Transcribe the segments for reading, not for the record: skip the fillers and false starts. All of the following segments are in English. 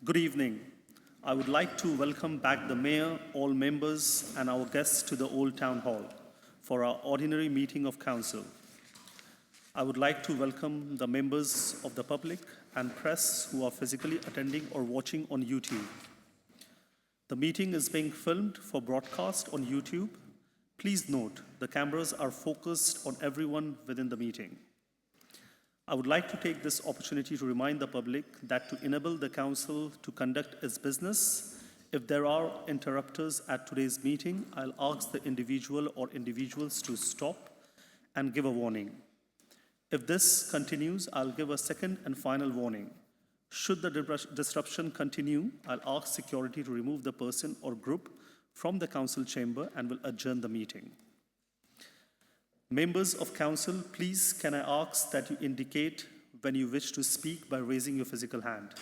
Good evening. I would like to welcome back the Mayor, all members, and our guests to the Old Town Hall for our ordinary meeting of Council. I would like to welcome the members of the public and press who are physically attending or watching on YouTube. The meeting is being filmed for broadcast on YouTube. Please note, the cameras are focused on everyone within the meeting. I would like to take this opportunity to remind the public that to enable the Council to conduct its business, if there are interrupters at today's meeting, I'll ask the individual or individuals to stop and give a warning. If this continues, I'll give a second and final warning. Should the disruption continue, I'll ask security to remove the person or group from the Council chamber and will adjourn the meeting. Members of Council, please can I ask that you indicate when you wish to speak by raising your physical hand.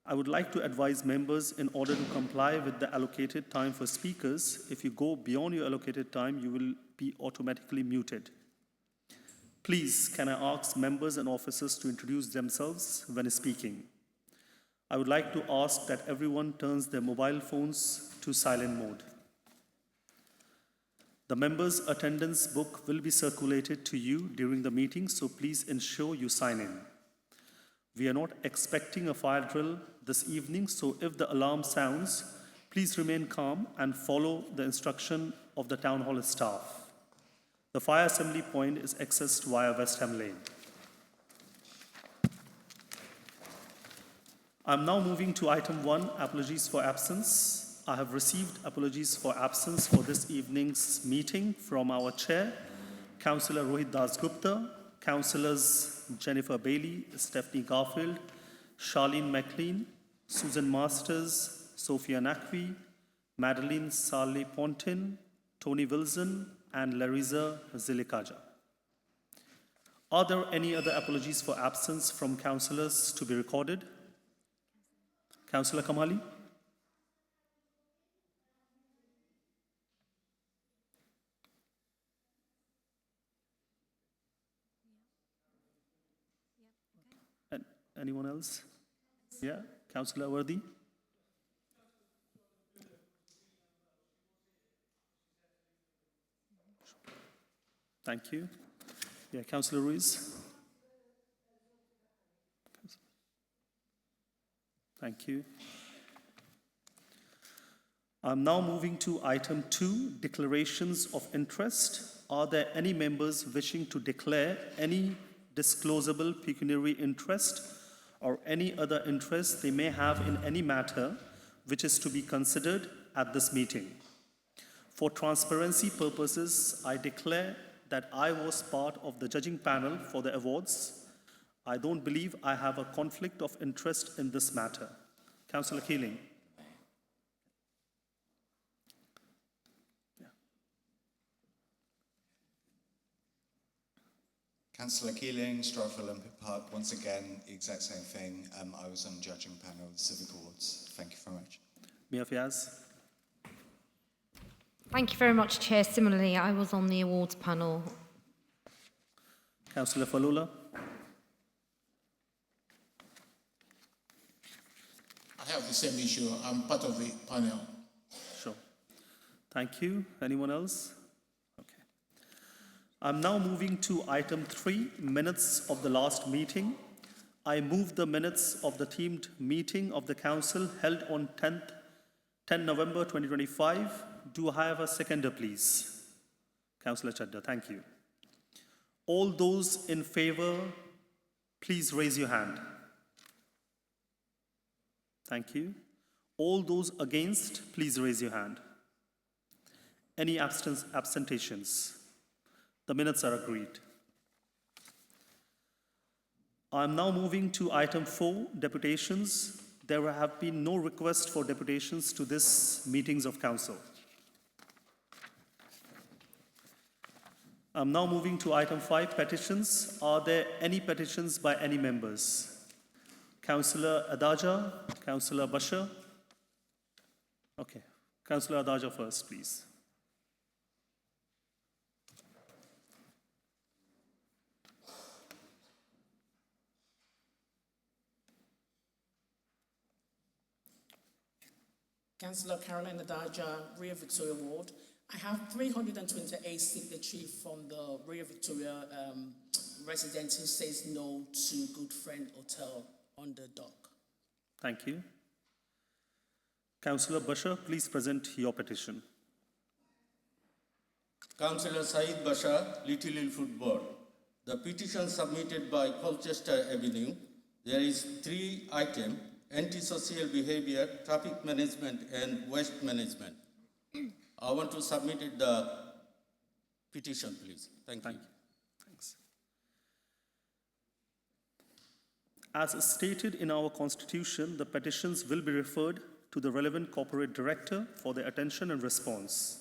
I would like to advise members, in order to comply with the allocated time for speakers, if you go beyond your allocated time, you will be automatically muted. Please can I ask members and officers to introduce themselves when speaking. I would like to ask that everyone turns their mobile phones to silent mode. The members' attendance book will be circulated to you during the meeting, so please ensure you sign in. We are not expecting a fire drill this evening, so if the alarm sounds, please remain calm and follow the instruction of the Town Hall staff. The fire assembly point is accessed via West Ham Lane. I'm now moving to item 1, apologies for absence. I have received apologies for absence for this evening's meeting from our chair, Councillor Rohit Das Gupta, Councillors Jennifer Bailey, Stephanie Garfield, Charlene McLean, Susan Masters, Sophia Nakwi, Madeline Saleh Pontin, Tony Wilson, and Larissa Zilikaja. Are there any other apologies for absence from councillors to be recorded? Councillor Kamali? Anyone else? Yeah, Councillor Worthy? Thank you. Yeah, Councillor Ruiz? Thank you. I'm now moving to item 2, declarations of interest. Are there any members wishing to declare any disclosable pecuniary interest or any other interest they may have in any matter which is to be considered at this meeting? For transparency purposes, I declare that I was part of the judging panel for the awards. I don't believe I have a conflict of interest in this matter. Councillor Keeling. Councillor Keeling, Stratford Olympic Park, once again, the exact same thing. I was on the judging panel of the Civic Awards. Thank you very much. Mia Fiaz. Thank you very much, Chair. Similarly, I was on the awards panel. Councillor Falula. I have the same issue. I'm part of the panel. Sure. Thank you. Anyone else? Okay. I'm now moving to item 3, minutes of the last meeting. I move the minutes of the teamed meeting of the Council held on 10 November 2025. Do I have a seconder, please? Councillor Chadda, thank you. All those in favor, please raise your hand. Thank you. All those against, please raise your hand. Any absentations? The minutes are agreed. I'm now moving to item 4, deputations. There have been no requests for deputations to this meetings of Council. I'm now moving to item 5, petitions. Are there any petitions by any members? Councillor Adaja, Councillor Bashar. Okay, Councillor Adaja first, please. Councillor Caroline Adaja, Rio Victoria Ward. I have 328 signatures from the Rio Victoria resident who says no to Good Friend Hotel on the dock. Thank you. Councillor Bashar, please present your petition. Councillor Saeed Bashar, Little Ilford Board. The petition submitted by Colchester Avenue. There is 3 items: antisocial behavior, traffic management, and waste management. I want to submit the petition, please. Thank you. Thanks. As stated in our Constitution, the petitions will be referred to the relevant corporate director for their attention and response,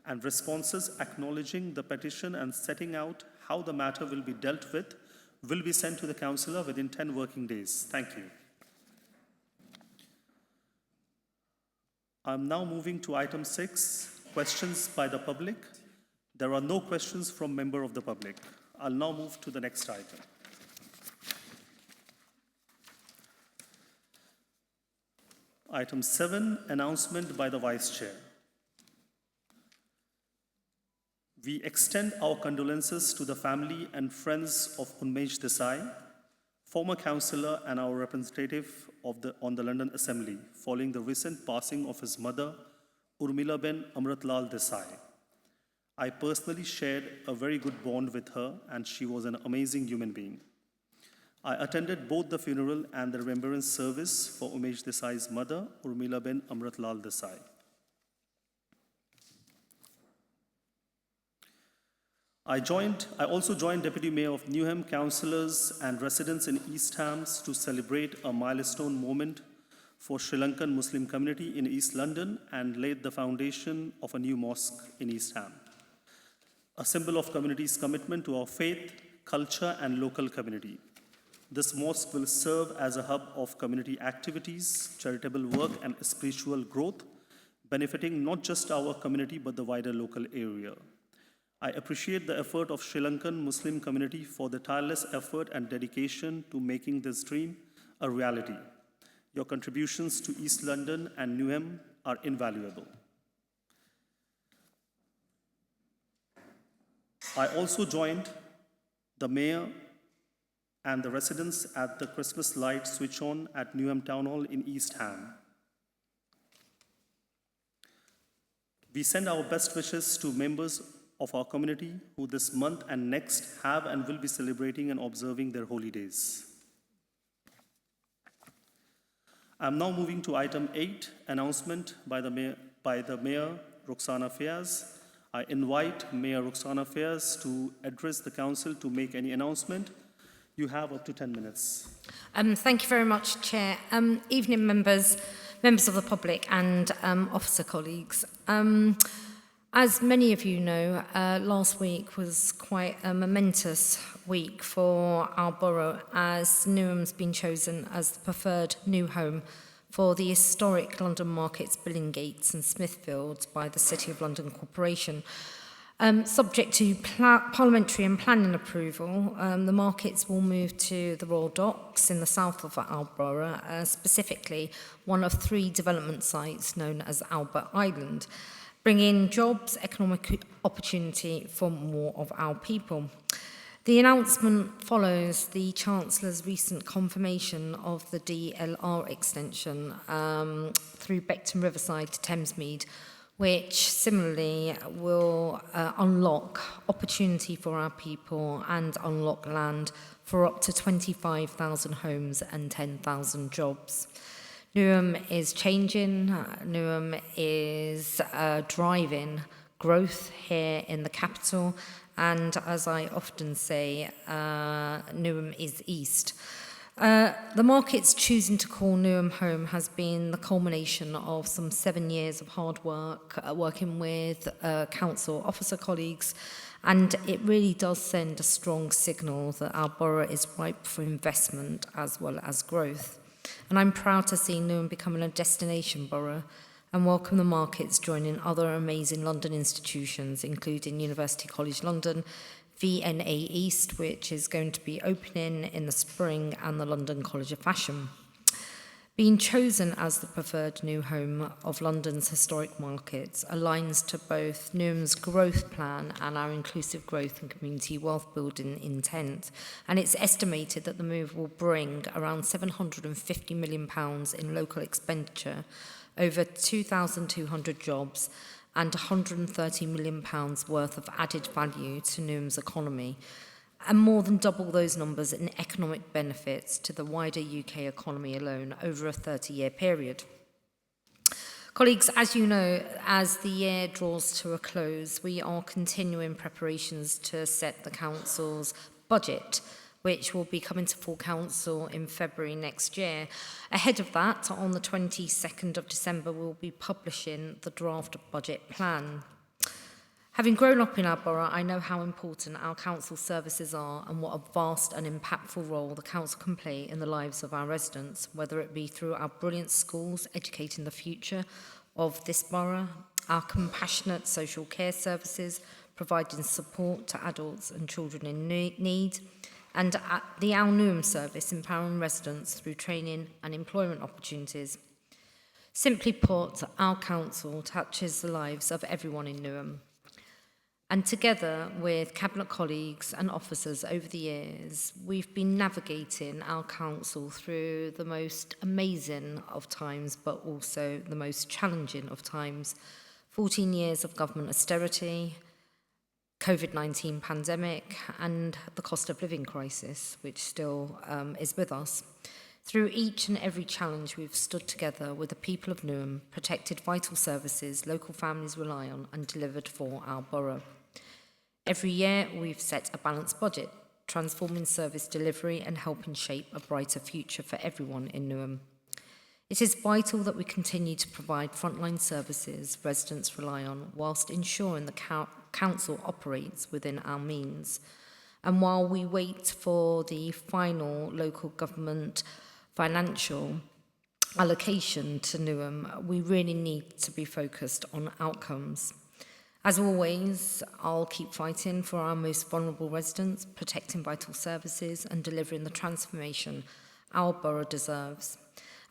and responses acknowledging the petition and setting out how the matter will be dealt with will be sent to the councillor within 10 working days. Thank you. I'm now moving to item 6, questions by the public. There are no questions from member of the public. I'll now move to the next item. Item 7, announcement by the Vice Chair. We extend our condolences to the family and friends of Unmesh Desai, former councillor and our representative on the London Assembly, following the recent passing of his mother, Urmilaben Amritlal Desai. I personally shared a very good bond with her, and she was an amazing human being. I attended both the funeral and the remembrance service for Umesh Desai's mother, Urmilaben Amritlal Desai. I also joined Deputy Mayor of Newham, councillors and residents in East Hams to celebrate a milestone moment for Sri Lankan Muslim community in East London and laid the foundation of a new mosque in East Ham, a symbol of community's commitment to our faith, culture and local community. This mosque will serve as a hub of community activities, charitable work and spiritual growth, benefiting not just our community but the wider local area. I appreciate the effort of Sri Lankan Muslim community for the tireless effort and dedication to making this dream a reality. Your contributions to East London and Newham are invaluable. I also joined the Mayor and the residents at the Christmas light switch on at Newham Town Hall in East Ham. We send our best wishes to members of our community who this month and next have and will be celebrating and observing their holy days. I'm now moving to item 8, announcement by the Mayor, Roxana Fayaz. I invite Mayor Roxana Fayaz to address the council to make any announcement. You have up to 10 minutes. Thank you very much, Chair. Evening members of the public and officer colleagues. As many of you know, last week was quite a momentous week for our borough as Newham's been chosen as the preferred new home for the historic London Markets, Billingsgate and Smithfield by the City of London Corporation. Subject to parliamentary and planning approval, the markets will move to the Royal Docks in the south of our borough, specifically one of 3 development sites known as Albert Island, bringing jobs, economic opportunity for more of our people. The announcement follows the Chancellor's recent confirmation of the DLR extension through Beckton Riverside to Thamesmead, which similarly will unlock opportunity for our people and unlock land for up to 25,000 homes and 10,000 jobs. Newham is changing, Newham is driving growth here in the capital, and as I often say, Newham is east. The market's choosing to call Newham home has been the culmination of some 7 years of hard work, working with council officer colleagues, and it really does send a strong signal that our borough is ripe for investment as well as growth. And I'm proud to see Newham becoming a destination borough and welcome the markets joining other amazing London institutions, including University College London, VNA East, which is going to be opening in the spring, and the London College of Fashion. Being chosen as the preferred new home of London's historic markets aligns to both Newham's growth plan and our inclusive growth and community wealth building intent. And it's estimated that the move will bring around £750 million in local expenditure, over 2,200 jobs, and £130 million worth of added value to Newham's economy, and more than double those numbers in economic benefits to the wider UK economy alone over a 30-year period. Colleagues, as you know, as the year draws to a close, we are continuing preparations to set the Council's budget, which will be coming to full Council in February next year. Ahead of that, on the 22nd of December, we'll be publishing the draft budget plan. Having grown up in our borough, I know how important our council services are and what a vast and impactful role the council can play in the lives of our residents, whether it be through our brilliant schools educating the future of this borough, our compassionate social care services providing support to adults and children in need, and the Al Newham service empowering residents through training and employment opportunities. Simply put, our council touches the lives of everyone in Newham. And together with Cabinet colleagues and officers over the years, we've been navigating our council through the most amazing of times, but also the most challenging of times. 14 years of government austerity, COVID-19 pandemic, and the cost of living crisis, which still is with us. Through each and every challenge, we've stood together with the people of Newham, protected vital services local families rely on, and delivered for our borough. Every year, we've set a balanced budget, transforming service delivery and helping shape a brighter future for everyone in Newham. It is vital that we continue to provide frontline services residents rely on, whilst ensuring the council operates within our means. And while we wait for the final local government financial allocation to Newham, we really need to be focused on outcomes. As always, I'll keep fighting for our most vulnerable residents, protecting vital services and delivering the transformation our borough deserves.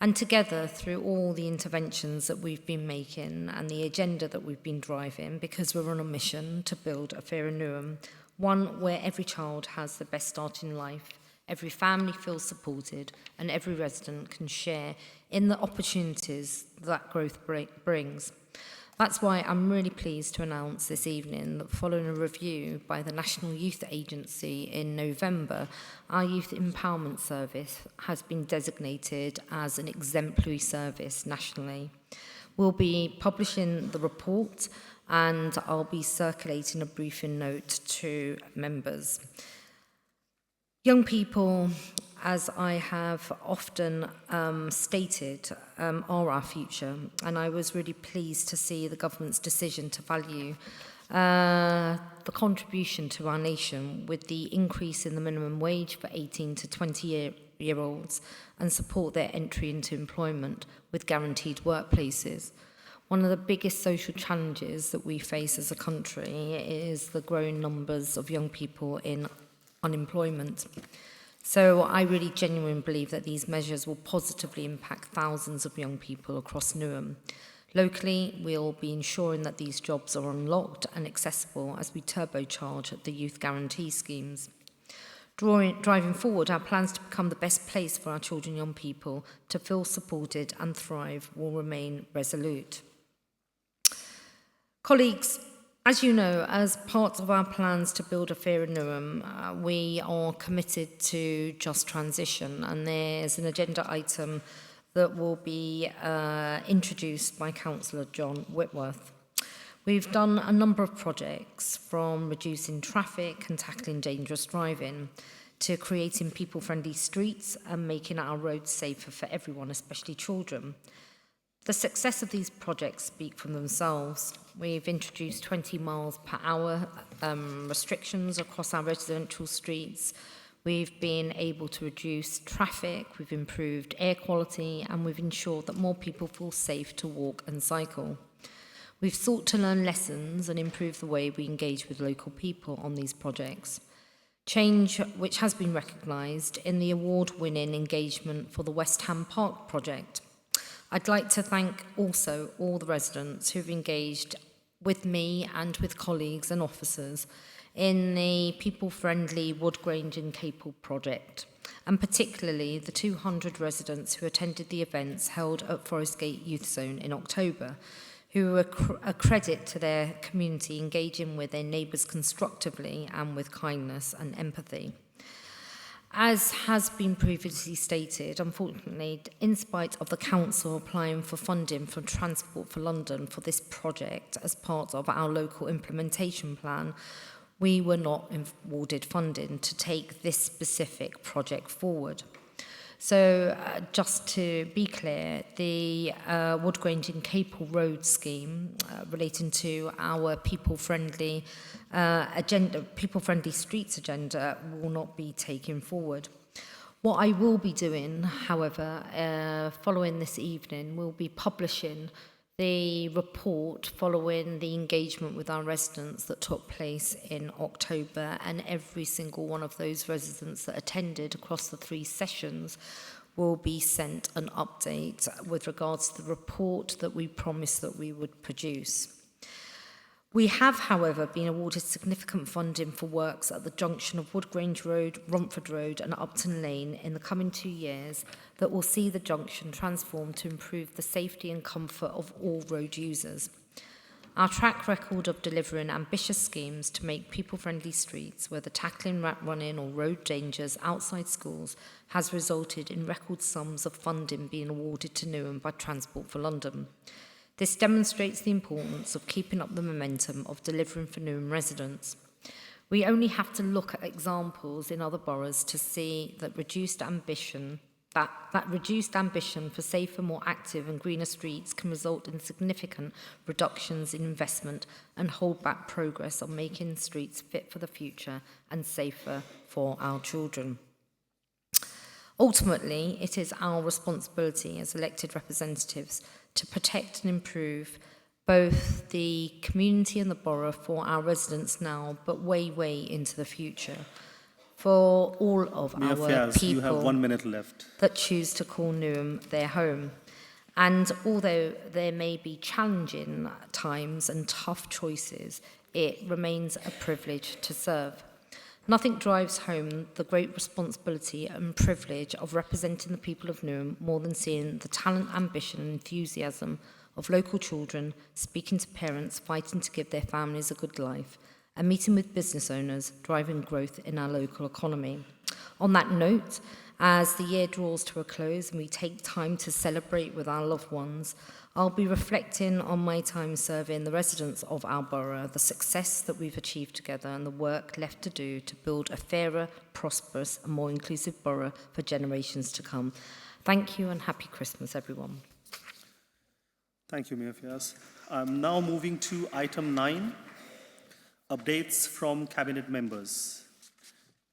And together, through all the interventions that we've been making and the agenda that we've been driving, because we're on a mission to build a fairer Newham, one where every child has the best start in life, every family feels supported, and every resident can share in the opportunities that growth brings. That's why I'm really pleased to announce this evening that following a review by the National Youth Agency in November, our Youth Empowerment Service has been designated as an exemplary service nationally. We'll be publishing the report and I'll be circulating a briefing note to members. Young people, as I have often stated, are our future, and I was really pleased to see the government's decision to value the contribution to our nation with the increase in the minimum wage for 18 to 20-year-olds and support their entry into employment with guaranteed workplaces. One of the biggest social challenges that we face as a country is the growing numbers of young people in unemployment. So I really genuinely believe that these measures will positively impact thousands of young people across Newham. Locally, we'll be ensuring that these jobs are unlocked and accessible as we turbocharge the youth guarantee schemes. Driving forward, our plans to become the best place for our children and young people to feel supported and thrive will remain resolute. Colleagues, as you know, as part of our plans to build a fairer Newham, we are committed to just transition, and there's an agenda item that will be introduced by Councillor John Whitworth. We've done a number of projects, from reducing traffic and tackling dangerous driving to creating people-friendly streets and making our roads safer for everyone, especially children. The success of these projects speak for themselves. We've introduced 20 miles per hour restrictions across our residential streets. We've been able to reduce traffic, we've improved air quality, and we've ensured that more people feel safe to walk and cycle. We've sought to learn lessons and improve the way we engage with local people on these projects. change which has been recognised in the award-winning engagement for the West Ham Park project. I'd like to thank also all the residents who've engaged with me and with colleagues and officers in the people-friendly Wood Grange and Capel project, and particularly the 200 residents who attended the events held at Forest Gate Youth Zone in October, who were a credit to their community, engaging with their neighbours constructively and with kindness and empathy. As has been previously stated, unfortunately, in spite of the council applying for funding from Transport for London for this project as part of our local implementation plan, we were not awarded funding to take this specific project forward. So just to be clear, the Wood Grange and Capel Road scheme relating to our people-friendly people-friendly streets agenda will not be taken forward. What I will be doing, however, following this evening, will be publishing the report following the engagement with our residents that took place in October, and every single one of those residents that attended across the 3 sessions will be sent an update with regards to the report that we promised that we would produce. We have, however, been awarded significant funding for works at the junction of Wood Grange Road, Romford Road and Upton Lane in the coming 2 years that will see the junction transformed to improve the safety and comfort of all road users. Our track record of delivering ambitious schemes to make people-friendly streets, whether tackling rat running or road dangers outside schools, has resulted in record sums of funding being awarded to Newham by Transport for London. This demonstrates the importance of keeping up the momentum of delivering for Newham residents. We only have to look at examples in other boroughs to see that reduced ambition for safer, more active and greener streets can result in significant reductions in investment and hold back progress on making streets fit for the future and safer for our children. Ultimately, it is our responsibility as elected representatives to protect and improve both the community and the borough for our residents now, but way into the future, for all of Mayor our Fiaz, you have people 1 minute left. that choose to call Newham their home. And although there may be challenging times and tough choices, it remains a privilege to serve. Nothing drives home the great responsibility and privilege of representing the people of Newham more than seeing the talent, ambition and enthusiasm of local children, speaking to parents, fighting to give their families a good life, and meeting with business owners, driving growth in our local economy. On that note, as the year draws to a close and we take time to celebrate with our loved ones, I'll be reflecting on my time serving the residents of our borough, the success that we've achieved together and the work left to do to build a fairer, prosperous and more inclusive borough for generations to come. Thank you and happy Christmas, everyone. Thank you, Mayor Fiaz. I'm now moving to item 9, updates from cabinet members.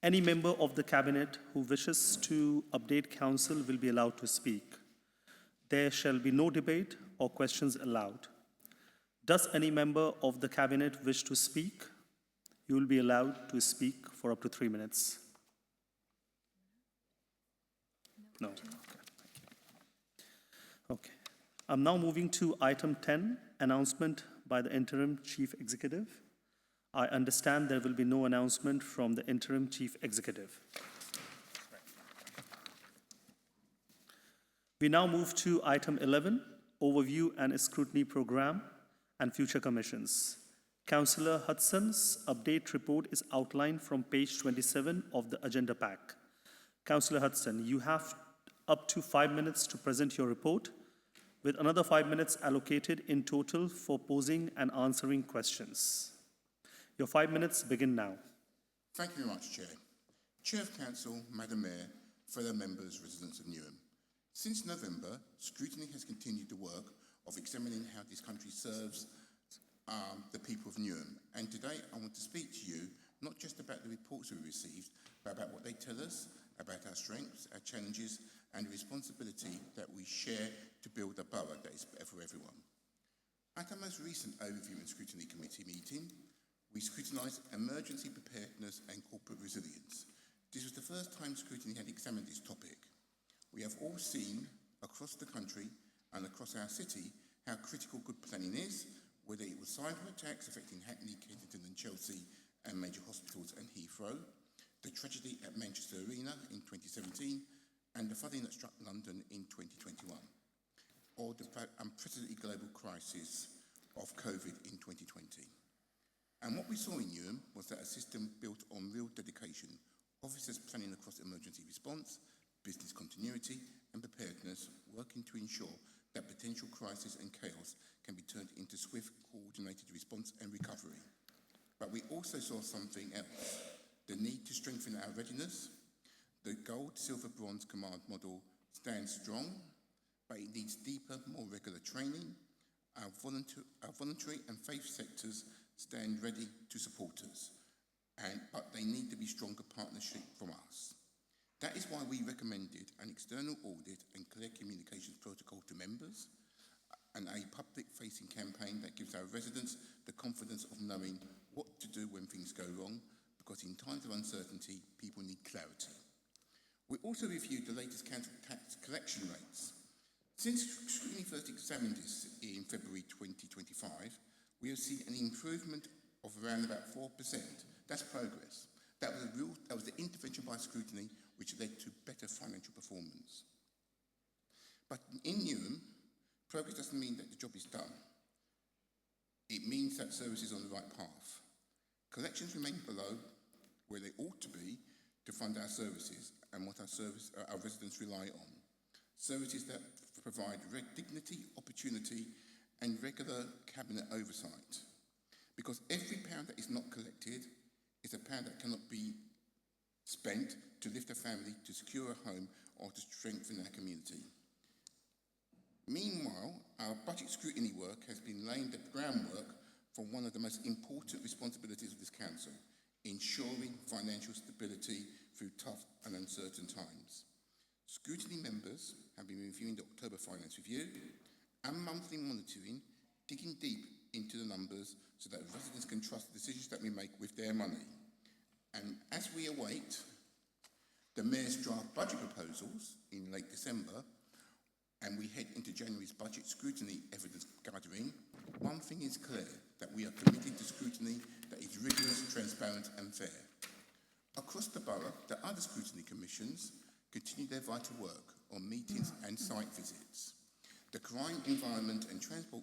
Any member of the cabinet who wishes to update council will be allowed to speak. There shall be no debate or questions allowed. Does any member of the cabinet wish to speak? You will be allowed to speak for up to 3 minutes. No. Okay. Thank you. Okay. I'm now moving to item 10, announcement by the interim chief executive. I understand there will be no announcement from the interim chief executive. We now move to item 11, overview and scrutiny program and future commissions. Councillor Hudson's update report is outlined from page 27 of the agenda pack. Councillor Hudson, you have up to 5 minutes to present your report, with another 5 minutes allocated in total for posing and answering questions. Your 5 minutes begin now. Thank you very much, Chair. Chair of Council, Madam Mayor, fellow members, residents of Newham. Since November, scrutiny has continued the work of examining how this country serves the people of Newham. And today I want to speak to you not just about the reports we received, but about what they tell us about our strengths, our challenges, and the responsibility that we share to build a borough that is better for everyone. At our most recent Overview and Scrutiny Committee meeting, We scrutinised emergency preparedness and corporate resilience. This was the first time scrutiny had examined this topic. We have all seen across the country and across our city how critical good planning is, whether it was cyber attacks affecting Hackney, Kensington and Chelsea and major hospitals and Heathrow, the tragedy at Manchester Arena in 2017 and the flooding that struck London in 2021, or the unprecedented global crisis of COVID in 2020. And what we saw in Newham was that a system built on real dedication, officers planning across emergency response, business continuity and preparedness, working to ensure that potential crisis and chaos can be turned into swift, coordinated response and recovery. But we also saw something else, the need to strengthen our readiness. The gold, silver, bronze command model stands strong, but it needs deeper, more regular training. Our voluntary and faith sectors stand ready to support us, but they need to be stronger partnership from us. That is why we recommended an external audit and clear communications protocol to members, and a public-facing campaign that gives our residents the confidence of knowing what to do when things go wrong, because in times of uncertainty, people need clarity. We also reviewed the latest council tax collection rates. Since scrutiny first examined this in February 2025, we have seen an improvement of around about 4%. That's progress. That was the intervention by scrutiny which led to better financial performance. But in Newham, progress doesn't mean that the job is done. It means that service is on the right path. Collections remain below where they ought to be to fund our services and what our residents rely on. Services that provide dignity, opportunity and regular cabinet oversight. Because every pound that is not collected is a pound that cannot be spent to lift a family, to secure a home or to strengthen our community. Meanwhile, our budget scrutiny work has been laying the groundwork for one of the most important responsibilities of this council, ensuring financial stability through tough and uncertain times. Scrutiny members have been reviewing the October Finance Review and monthly monitoring, digging deep into the numbers so that residents can trust the decisions that we make with their money. And as we await the Mayor's draft budget proposals in late December, and we head into January's budget scrutiny evidence gathering, one thing is clear, that we are committed to scrutiny that is rigorous, transparent and fair. Across the borough, the other scrutiny commissions continue their vital work on meetings and site visits. The Crime, Environment and Transport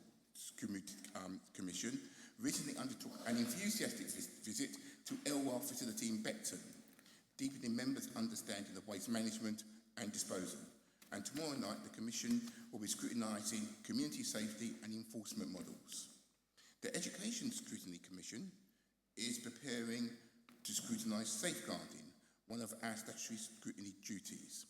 Commission recently undertook an enthusiastic visit to Elwar facility in Beckton, deepening members' understanding of waste management and disposal. And tomorrow night, the Commission will be scrutinising community safety and enforcement models. The Education Scrutiny Commission is preparing to scrutinise safeguarding, one of our statutory scrutiny duties,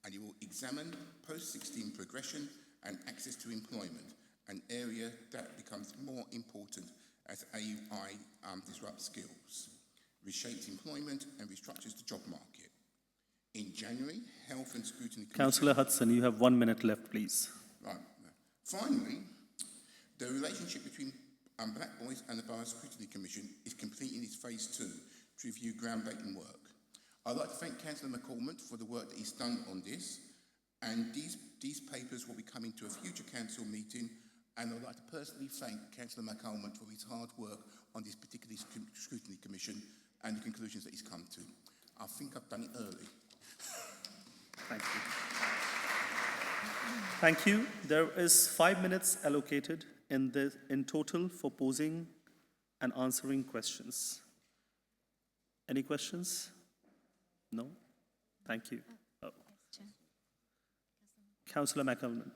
and it will examine post-16 progression and access to employment, an area that becomes more important as AI disrupts skills, reshapes employment and restructures the job market. In January, Health and Scrutiny Commission... Councillor Hudson, you have 1 minute left, please. Right. Finally, the relationship between Black Boys and the Borough Scrutiny Commission is completing its phase 2 to review groundbreaking work. I'd like to thank Councillor McCormick for the work that he's done on this, and these papers will be coming to a future council meeting, and I'd like to personally thank Councillor McCormick for his hard work on this particular scrutiny commission and the conclusions that he's come to. I think I've done it early. Thank you. Thank you. There is 5 minutes allocated in total for posing and answering questions. Any questions? No? Thank you. Oh. Councillor McAlmond.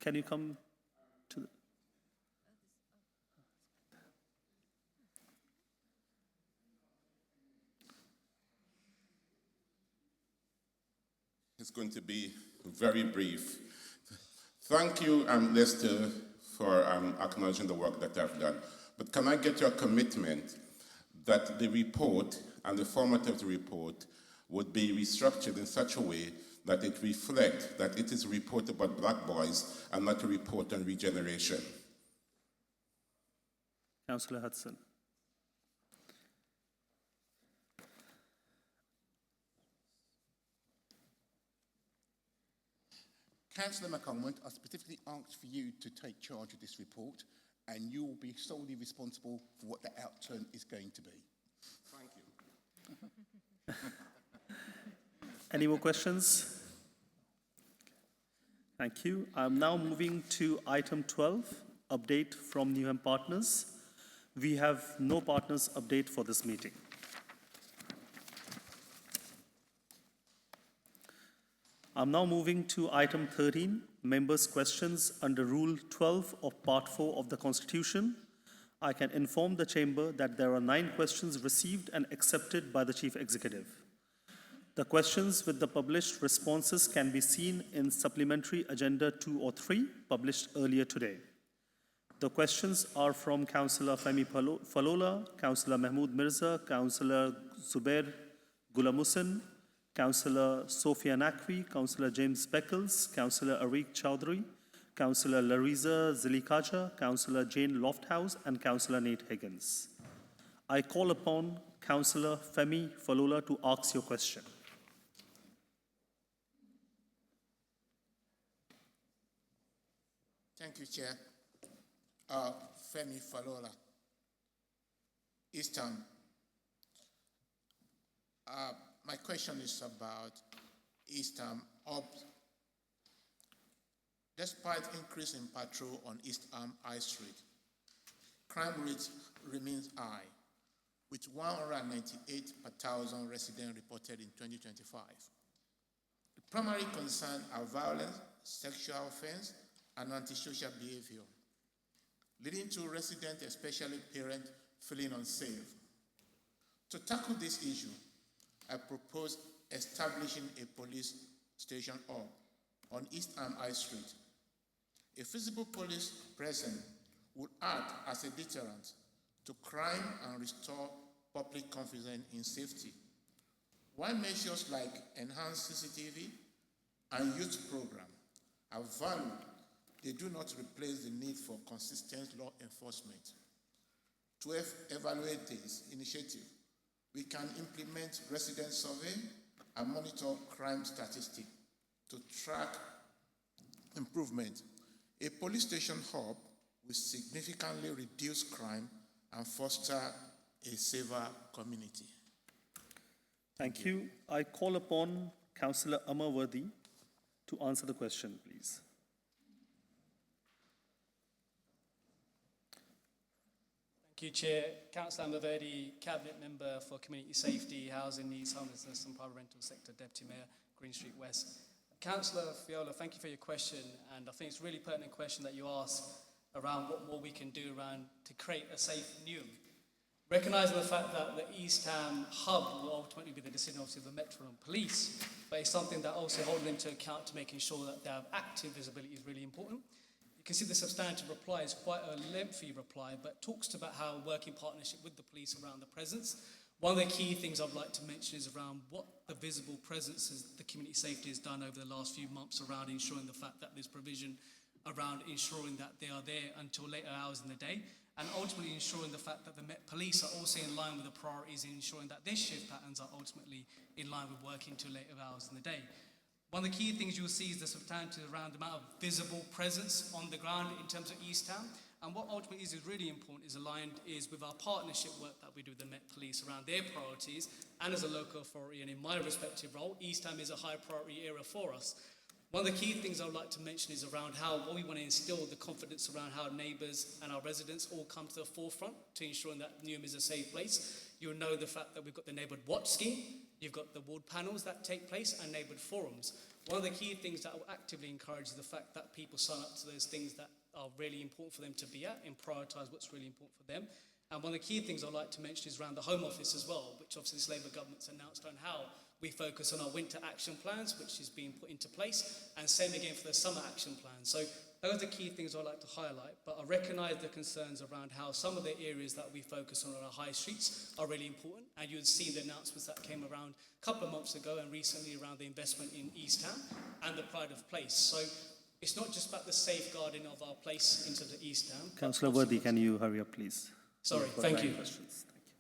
Can you come to the... It's going to be very brief. Thank you, Lester, for acknowledging the work that I've done. But can I get your commitment that the report and the format of the report would be restructured in such a way that it reflect that it is a report about black boys and not a report on regeneration. Councillor Hudson. Councillor McCormick, I specifically asked for you to take charge of this report, and you will be solely responsible for what the outturn is going to be. Thank you. Any more questions? Thank you. I'm now moving to item 12, update from Newham Partners. We have no partners update for this meeting. I'm now moving to item 13, members' questions under Rule 12 of Part 4 of the Constitution. I can inform the Chamber that there are 9 questions received and accepted by the Chief Executive. The questions with the published responses can be seen in Supplementary Agenda 2 or 3, published earlier today. The questions are from Councillor Femi Falola, Councillor Mahmood Mirza, Councillor Zubair Gulamusin, Councillor Sophia Nakwi, Councillor James Beckles, Councillor Ariq Chowdhury, Councillor Lariza Zilikaja, Councillor Jane Lofthouse, and Councillor Nate Higgins. I call upon Councillor Femi Falola to ask your question. Thank you, Chair. Femi Falola, Eastern. My question is about Eastern. Despite increase in patrol on East High Street, crime rate remains high, with 198 per thousand residents reported in 2025. The primary concerns are violence, sexual offense, and antisocial behavior, leading to residents, especially parents, feeling unsafe. To tackle this issue, I propose establishing a police station hub on East High Street. A feasible police presence would act as a deterrent to crime and restore public confidence in safety. While measures like enhanced CCTV and youth program are valued, they do not replace the need for consistent law enforcement. To evaluate this initiative, we can implement resident survey and monitor crime statistics to track improvement. A police station hub will significantly reduce crime and foster a safer community. Thank you. I call upon Councillor Amarworthy to answer the question, please. Thank you, Chair. Councillor Amarworthy, Cabinet Member for Community Safety, Housing Needs, Homelessness and Private Rental Sector, Deputy Mayor, Green Street West. Councillor Fiola, thank you for your question, and I think it's a really pertinent question that you ask around what more we can do around to create a safe Newham. Recognising the fact that the East Ham hub will ultimately be the decision obviously of the Metropolitan Police, but it's something that also holding into account to making sure that they have active visibility is really important. You can see the substantive reply is quite a lengthy reply, but talks about how working partnership with the police around the presence. One of the key things I'd like to mention is around what the visible presence is the community safety has done over the last few months around ensuring the fact that there's provision around ensuring that they are there until later hours in the day, and ultimately ensuring the fact that the Met Police are also in line with the priorities in ensuring that their shift patterns are ultimately in line with working till later hours in the day. One of the key things you'll see is the substantive around the amount of visible presence on the ground in terms of East Town. And what ultimately is really important is aligned is with our partnership work that we do with the Met Police around their priorities, and as a local authority and in my respective role, East Ham is a high priority area for us. One of the key things I would like to mention is around how what we want to instill the confidence around how neighbours and our residents all come to the forefront to ensuring that Newham is a safe place. You'll know the fact that we've got the Neighbourhood Watch Scheme, you've got the ward panels that take place and neighbourhood forums. One of the key things that I will actively encourage is the fact that people sign up to those things that are really important for them to be at and prioritise what's really important for them. And one of the key things I'd like to mention is around the Home Office as well, which obviously this Labour government's announced on how we focus on our winter action plans, which is being put into place, and same again for the summer action plan. So Those are the key things I'd like to highlight, but I recognise the concerns around how some of the areas that we focus on our high streets are really important, and you would see the announcements that came around a couple of months ago and recently around the investment in East Ham and the pride of place. So it's not just about the safeguarding of our place into the East Ham. Councillor Worthy, can you hurry up, please? Sorry, We've got thank 9 you. questions. Thank you.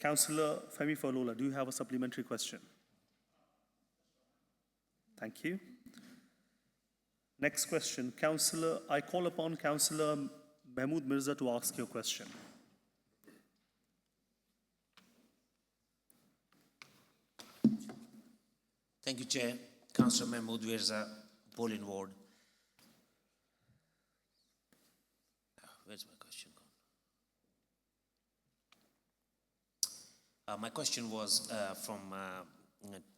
Councillor Femi Falola, do you have a supplementary question? Thank you. Next question, Councillor, I call upon Councillor Mahmood Mirza to ask your question. Thank you, Chair. Councillor Mahmood Mirza, Polling Ward. Where's my question gone? My question was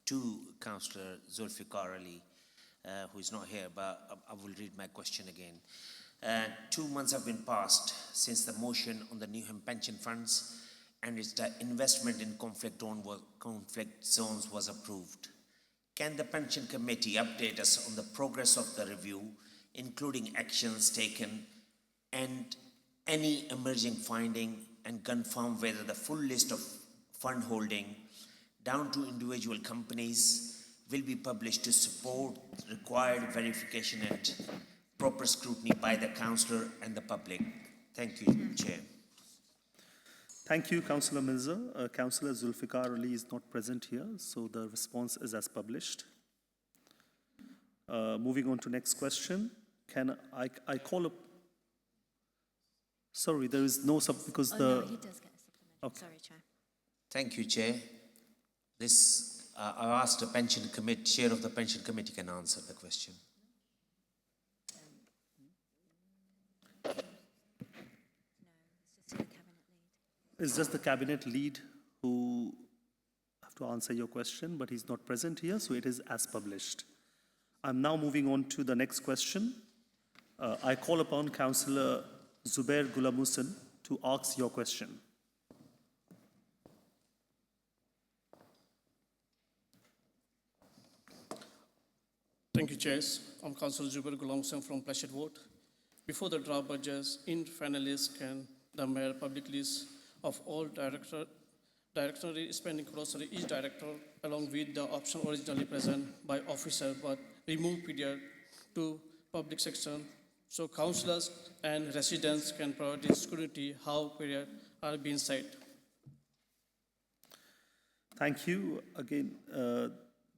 to Councillor Zulfikar Ali, who is not here, but I will read my question again. 2 months have been passed since the motion on the Newham pension funds and its investment in conflict zones was approved. Can the pension committee update us on the progress of the review, including actions taken and any emerging finding, and confirm whether the full list of fund holding down to individual companies will be published to support required verification and proper scrutiny by the councillor and the public? Thank you, Chair. Thank you, Councillor Mirza. Councillor Zulfikar Ali is not present here, so the response is as published. Moving on to next question. Can I call up? Sorry, there is no because Oh, the. no, he does get a supplementary. Okay. Sorry, Chair. Thank you, Chair. This, I've asked the pension committee, chair of the pension committee can answer the question. No, it's just a cabinet lead. It's just the cabinet lead who have to answer your question, but he's not present here, so it is as published. I'm now moving on to the next question. I call upon Councillor Zubair Gulamusan to ask your question. Thank you, Chairs. I'm Councillor Zubair Gulamusan from Plashid Ward. Before the draft budgets, in finalists can the mayor public list of all directory spending across each director along with the option originally present by officer but remove period to public section so councillors and residents can provide scrutiny how period are being set. Thank you. Again,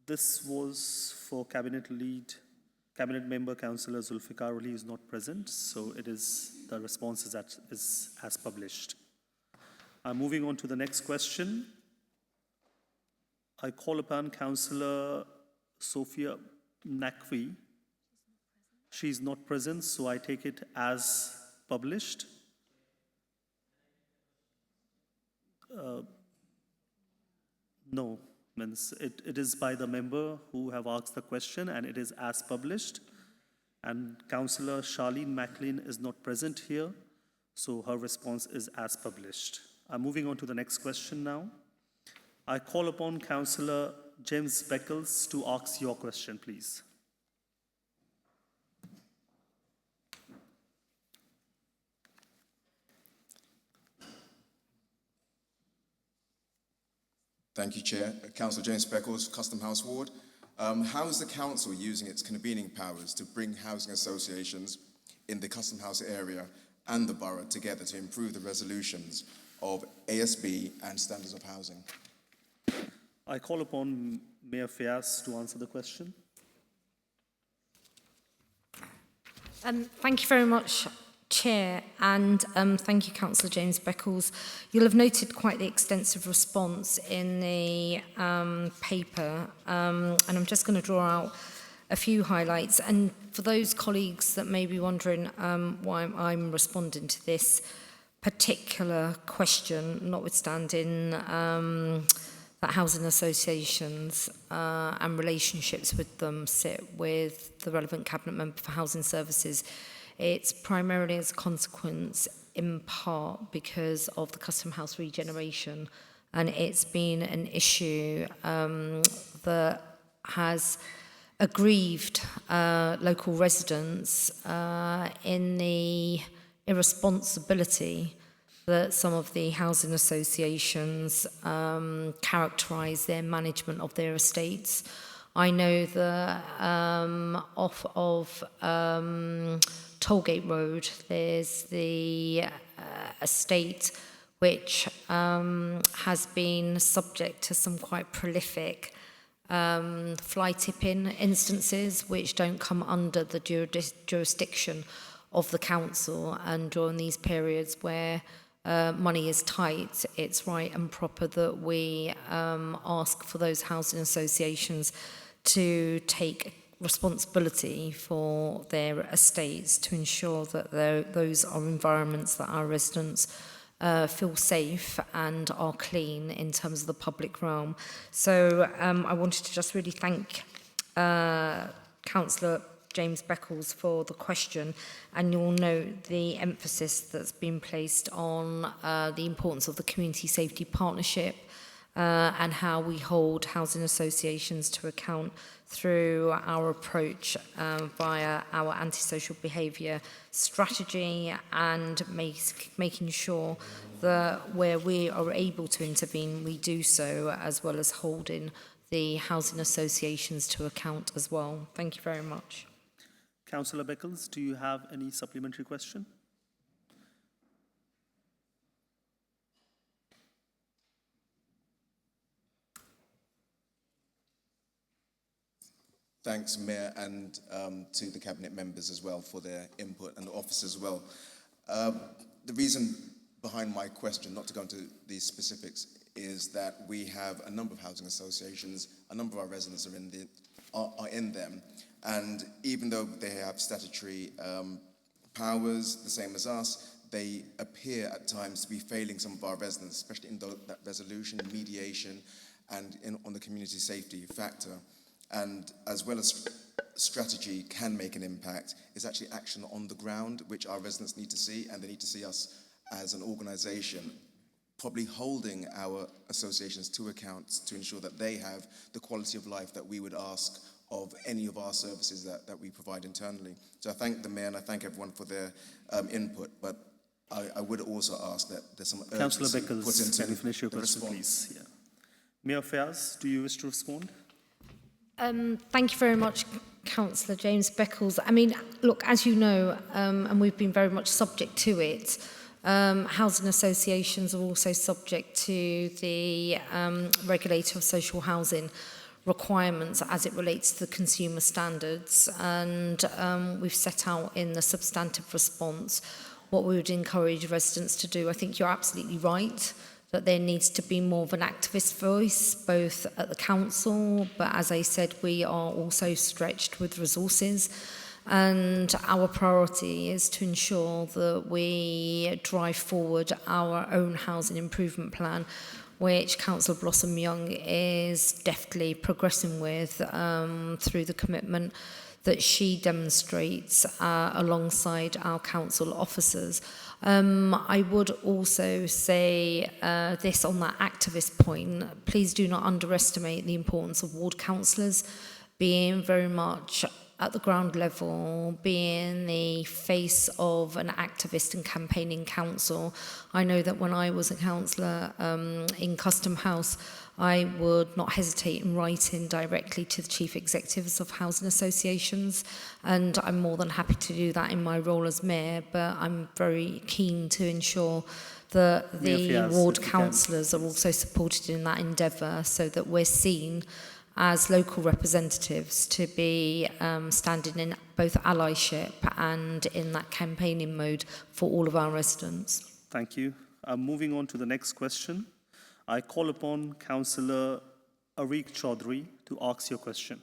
this was for cabinet member Councillor Zulfikar Ali is not present, so it is the response is as published. I'm moving on to the next question. I call upon Councillor Sophia Nakvi. She is not present, so I take it as published. No, means it is by the member who have asked the question, and it is as published. And Councillor Charlene MacLean is not present here, so her response is as published. I'm moving on to the next question now. I call upon Councillor James Beckles to ask your question, please. Thank you, Chair. Councillor James Beckles, Custom House Ward. How is the council using its convening powers to bring housing associations in the Custom House area and the borough together to improve the resolutions of ASB and standards of housing? I call upon Mayor Fias to answer the question. Thank you very much, Chair, and thank you, Councillor James Beckles. You'll have noted quite the extensive response in the paper, and I'm just going to draw out a few highlights. And for those colleagues that may be wondering why I'm responding to this particular question, notwithstanding that housing associations and relationships with them sit with the relevant cabinet member for housing services, it's primarily as a consequence, in part, because of the Custom House regeneration. And it's been an issue that has aggrieved local residents in the irresponsibility that some of the housing associations characterise their management of their estates. I know that off of Tollgate Road, there's the estate which has been subject to some quite prolific fly tipping instances which don't come under the jurisdiction of the council, and during these periods where money is tight, it's right and proper that we ask for those housing associations to take responsibility for their estates to ensure that those are environments that our residents feel safe and are clean in terms of the public realm. So I wanted to just really thank Councillor James Beckles for the question, and you'll note the emphasis that's been placed on the importance of the community safety partnership and how we hold housing associations to account through our approach via our antisocial behaviour strategy, and making sure that where we are able to intervene, we do so, as well as holding the housing associations to account as well. Thank you very much. Councillor Beckles, do you have any supplementary question? Thanks, Mayor, and to the Cabinet members as well for their input, and the officers as well. The reason behind my question, not to go into these specifics, is that we have a number of housing associations, a number of our residents are in them, and even though they have statutory powers, the same as us, they appear at times to be failing some of our residents, especially in that resolution, mediation, and on the community safety factor. And as well as strategy can make an impact, is actually action on the ground, which our residents need to see, and they need to see us as an organisation probably holding our associations to account to ensure that they have the quality of life that we would ask of any of our services that we provide internally. So I thank the Mayor and I thank everyone for their input, but I would also ask that there's some urgency Councillor put Beckles, into can you finish your the question, response. please? Yeah. Mayor Fayaz, do you wish to respond? Thank you very much, Councillor James Beckles. I mean, look, as you know, and we've been very much subject to it, housing associations are also subject to the regulator of social housing requirements as it relates to the consumer standards, and we've set out in the substantive response what we would encourage residents to do. I think you're absolutely right that there needs to be more of an activist voice, both at the council, but as I said, we are also stretched with resources. And our priority is to ensure that we drive forward our own housing improvement plan, which Councillor Blossom Young is deftly progressing with through the commitment that she demonstrates alongside our council officers. I would also say this on that activist point, please do not underestimate the importance of ward councillors being very much at the ground level, being the face of an activist and campaigning council. I know that when I was a councillor in Custom House, I would not hesitate in writing directly to the chief executives of housing associations, and I'm more than happy to do that in my role as mayor, but I'm very keen to ensure that the ward councillors are also supported in that endeavour, so that we're seen as local representatives to be standing in both allyship and in that campaigning mode for all of our residents. Thank you. Moving on to the next question. I call upon Councillor Ariq Chaudhry to ask your question.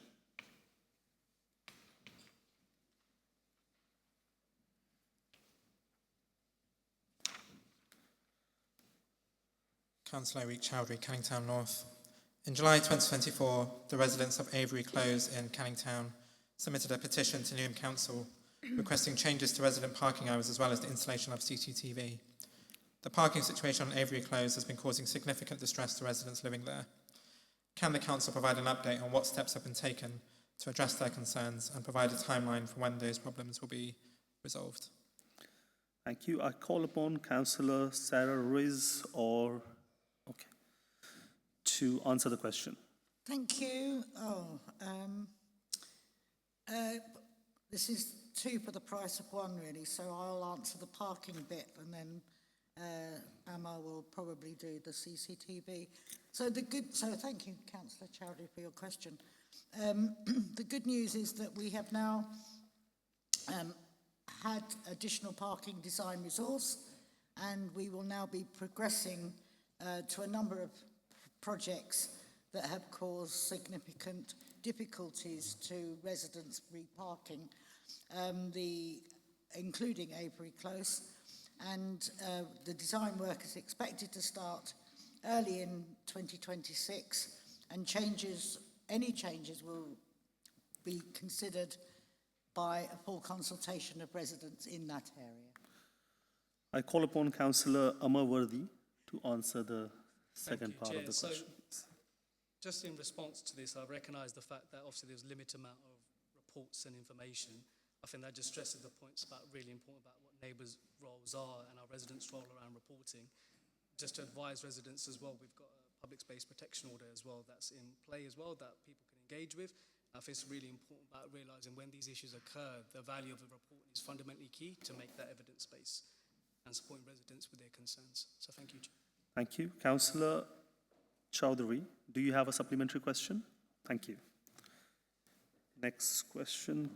Councillor Ariq Chaudhry, Canning Town North. In July 2024, the residents of Avery Close in Canning Town submitted a petition to Newham Council requesting changes to resident parking hours as well as the installation of CCTV. The parking situation on Avery Close has been causing significant distress to residents living there. Can the council provide an update on what steps have been taken to address their concerns and provide a timeline for when those problems will be resolved. Thank you. I call upon Councillor Sarah Riz to answer the question. Thank you. This is two for the price of one, really. So I'll answer the parking bit, and then Amma will probably do the CCTV. So thank you, Councillor Chowdhury, for your question. The good news is that we have now had additional parking design resource, and we will now be progressing to a number of projects that have caused significant difficulties to residents reparking, including Avery Close, and the design work is expected to start early in 2026, and any changes will be considered by a full consultation of residents in that area. I call upon Councillor Amawardi to answer the second part Chair. of the question. Just in response to this, I recognise the fact that obviously there's a limited amount of reports and information. I think that just stresses the points about really important about what neighbours' roles are and our residents' role around reporting. Just to advise residents as well, we've got a public space protection order as well that's in play as well that people can engage with. I think it's really important about realising when these issues occur, the value of the report is fundamentally key to make that evidence-based and supporting residents with their concerns. So thank you, Chair. Thank you. Councillor Chowdhury, do you have a supplementary question? Thank you. Next question.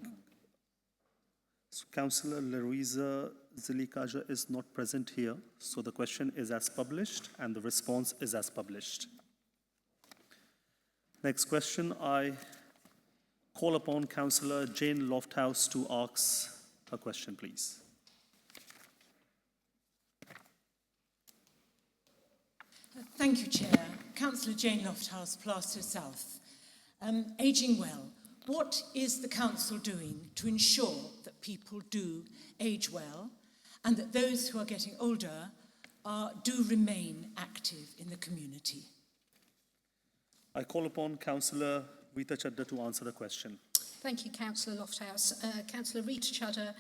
So Councillor Louisa Zilikaja is not present here, so the question is as published and the response is as published. Next question, I call upon Councillor Jane Lofthouse to ask a question, please. Thank you, Chair. Councillor Jane Lofthouse, Plaster South. Ageing well. What is the Council doing to ensure that people do age well and that those who are getting older do remain active in the community? I call upon Councillor Rita Chadda to answer the question. Thank you, Councillor Lofthouse. Councillor Rita Chadda,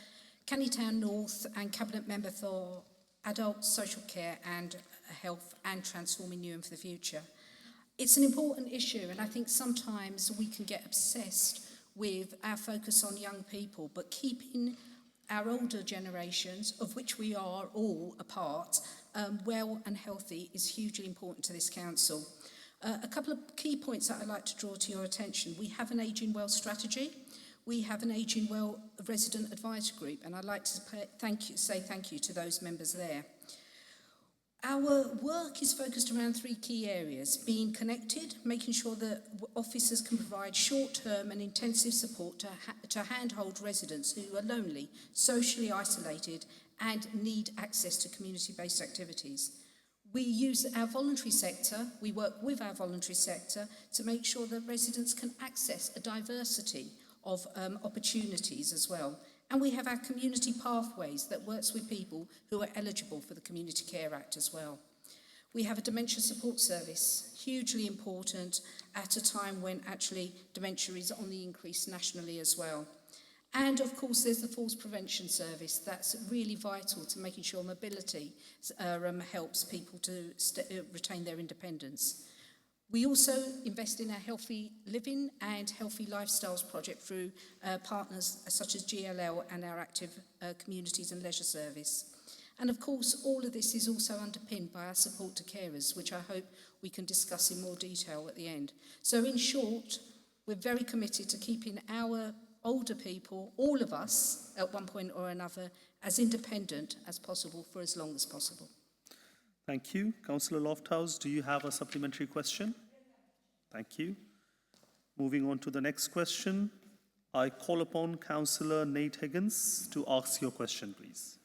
Canning Town North and Cabinet Member for Adult Social Care and Health and Transforming Newham for the Future. It's an important issue, and I think sometimes we can get obsessed with our focus on young people, but keeping our older generations, of which we are all a part, well and healthy is hugely important to this council. A couple of key points that I'd like to draw to your attention. We have an Ageing Well strategy. We have an Ageing Well resident advisory group, and I'd like to say thank you to those members there. Our work is focused around three key areas: being connected, making sure that officers can provide short-term and intensive support to handhold residents who are lonely, socially isolated, and need access to community-based activities. We use our voluntary sector, we work with our voluntary sector to make sure that residents can access a diversity of opportunities as well. And we have our community pathways that works with people who are eligible for the Community Care Act as well. We have a dementia support service, hugely important at a time when actually dementia is on the increase nationally as well. And of course, there's the falls prevention service that's really vital to making sure mobility helps people to retain their independence. We also invest in our Healthy Living and Healthy Lifestyles project through partners such as GLL and our Active Communities and Leisure Service. And of course, all of this is also underpinned by our support to carers, which I hope we can discuss in more detail at the end. So in short, we're very committed to keeping our older people, all of us, at one point or another, as independent as possible for as long as possible. Thank you. Councillor Lofthouse, do you have a supplementary question? Thank you. Moving on to the next question, I call upon Councillor Nate Higgins to ask your question, please.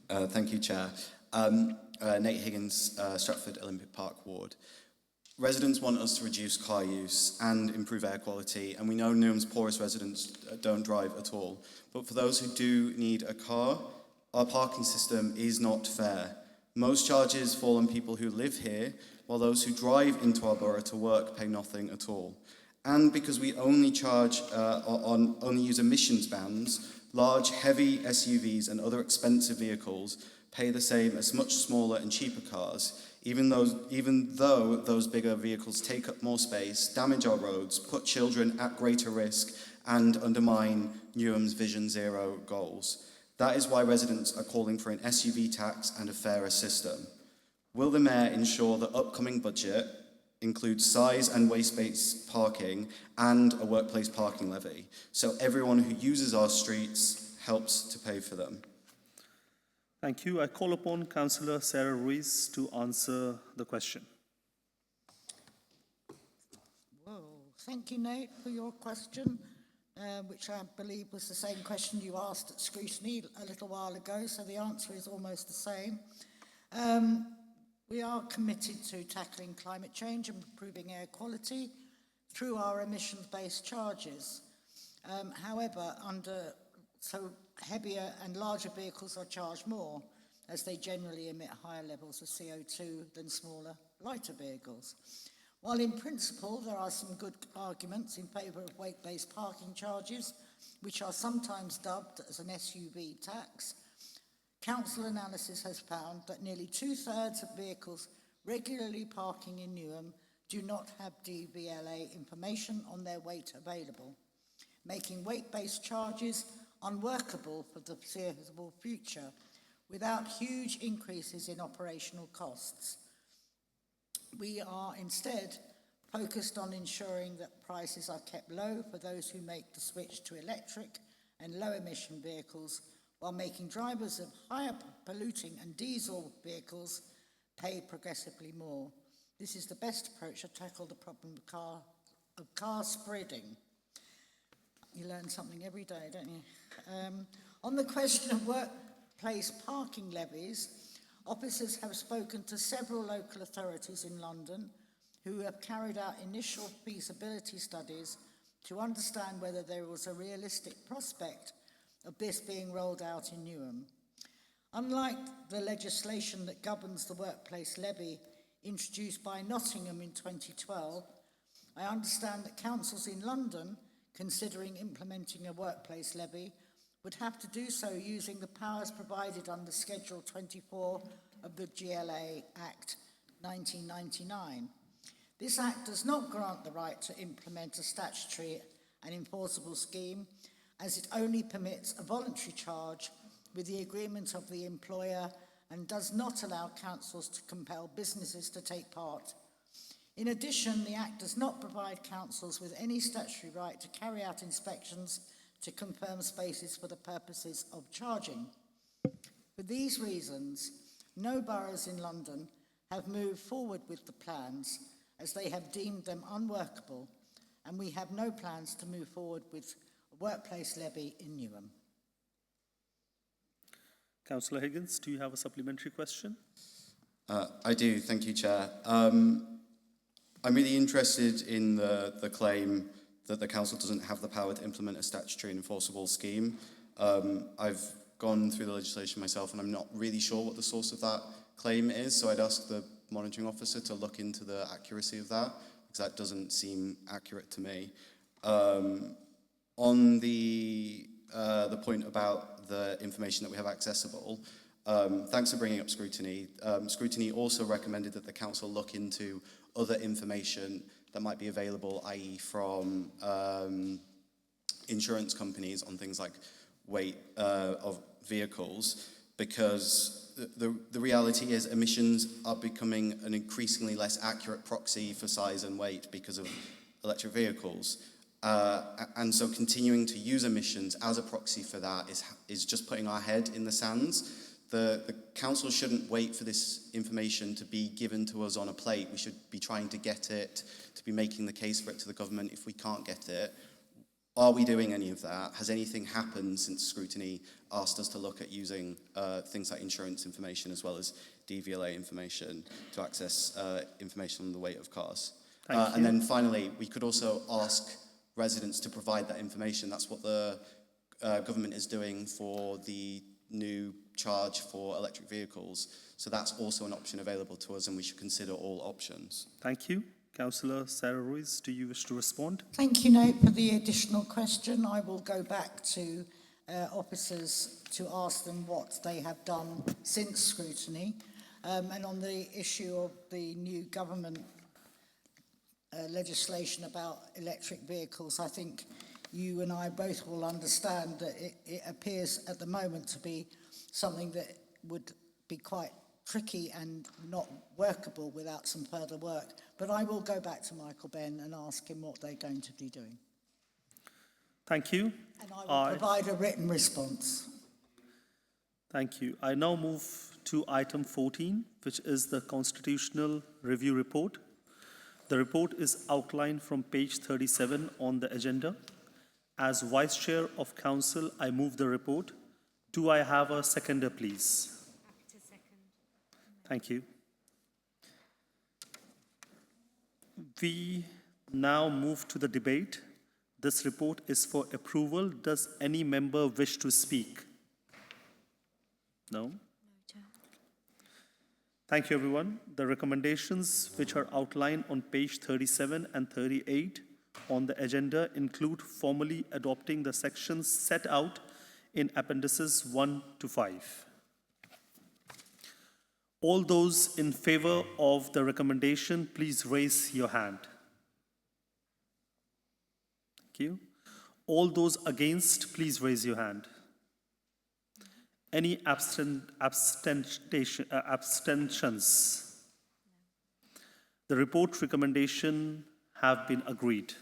Thank you, Chair. Nate Higgins, Stratford Olympic Park Ward. Residents want us to reduce car use and improve air quality, and we know Newham's poorest residents don't drive at all. But for those who do need a car, our parking system is not fair. Most charges fall on people who live here, while those who drive into our borough to work pay nothing at all. And because we only charge only use emissions bands, large, heavy SUVs and other expensive vehicles pay the same as much smaller and cheaper cars, even though those bigger vehicles take up more space, damage our roads, put children at greater risk, and undermine Newham's Vision Zero goals. That is why residents are calling for an SUV tax and a fairer system. Will the Mayor ensure the upcoming budget includes size and waste-based parking and a workplace parking levy, so everyone who uses our streets helps to pay for them? Thank you. I call upon Councillor Sarah Ruiz to answer the question. Whoa, thank you, Nate, for your question, which I believe was the same question you asked at scrutiny a little while ago, so the answer is almost the same. We are committed to tackling climate change and improving air quality through our emissions-based charges. However, heavier and larger vehicles are charged more, as they generally emit higher levels of CO2 than smaller, lighter vehicles. While in principle there are some good arguments in favour of weight-based parking charges, which are sometimes dubbed as an SUV tax, council analysis has found that nearly 2/3 of vehicles regularly parking in Newham do not have DVLA information on their weight available, making weight-based charges unworkable for the foreseeable future without huge increases in operational costs. We are instead focused on ensuring that prices are kept low for those who make the switch to electric and low-emission vehicles, while making drivers of higher polluting and diesel vehicles pay progressively more. This is the best approach to tackle the problem of car spreading. You learn something every day, don't you? On the question of workplace parking levies, officers have spoken to several local authorities in London who have carried out initial feasibility studies to understand whether there was a realistic prospect of this being rolled out in Newham. Unlike the legislation that governs the workplace levy introduced by Nottingham in 2012, I understand that councils in London considering implementing a workplace levy would have to do so using the powers provided under Schedule 24 of the GLA Act 1999. This Act does not grant the right to implement a statutory and enforceable scheme, as it only permits a voluntary charge with the agreement of the employer and does not allow councils to compel businesses to take part. In addition, the Act does not provide councils with any statutory right to carry out inspections to confirm spaces for the purposes of charging. For these reasons, no boroughs in London have moved forward with the plans as they have deemed them unworkable, and we have no plans to move forward with a workplace levy in Newham. Councillor Higgins, do you have a supplementary question? I do, thank you, Chair. I'm really interested in the claim that the council doesn't have the power to implement a statutory and enforceable scheme. I've gone through the legislation myself and I'm not really sure what the source of that claim is, so I'd ask the monitoring officer to look into the accuracy of that, because that doesn't seem accurate to me. On the point about the information that we have accessible, thanks for bringing up scrutiny. Scrutiny also recommended that the council look into other information that might be available, i.e. from insurance companies on things like weight of vehicles, because the reality is emissions are becoming an increasingly less accurate proxy for size and weight because of electric vehicles. And so continuing to use emissions as a proxy for that is just putting our head in the sands. The council shouldn't wait for this information to be given to us on a plate. We should be trying to get it, to be making the case for it to the government if we can't get it. Are we doing any of that? Has anything happened since scrutiny asked us to look at using things like insurance information as well as DVLA information to access information on the weight of cars? And then finally, we could also ask residents to provide that information. That's what the government is doing for the new charge for electric vehicles. So that's also an option available to us, and we should consider all options. Thank you. Councillor Sarah Ruiz, do you wish to respond? Thank you, Nate, for the additional question. I will go back to officers to ask them what they have done since scrutiny. And on the issue of the new government legislation about electric vehicles, I think you and I both will understand that it appears at the moment to be something that would be quite tricky and not workable without some further work. But I will go back to Michael Benn and ask him what they're going to be doing. Thank you. And I will provide a written response. Thank you. I now move to item 14, which is the Constitutional Review Report. The report is outlined from page 37 on the agenda. As Vice Chair of Council, I move the report. Do I have a seconder, please? Happy to second. Thank you. We now move to the debate. This report is for approval. Does any member wish to speak? No? No, Chair. Thank you, everyone. The recommendations which are outlined on page 37 and 38 on the agenda include formally adopting the sections set out in appendices 1 to 5. All those in favor of the recommendation, please raise your hand. Thank you. All those against, please raise your hand. Any abstentions? The report recommendation have been agreed.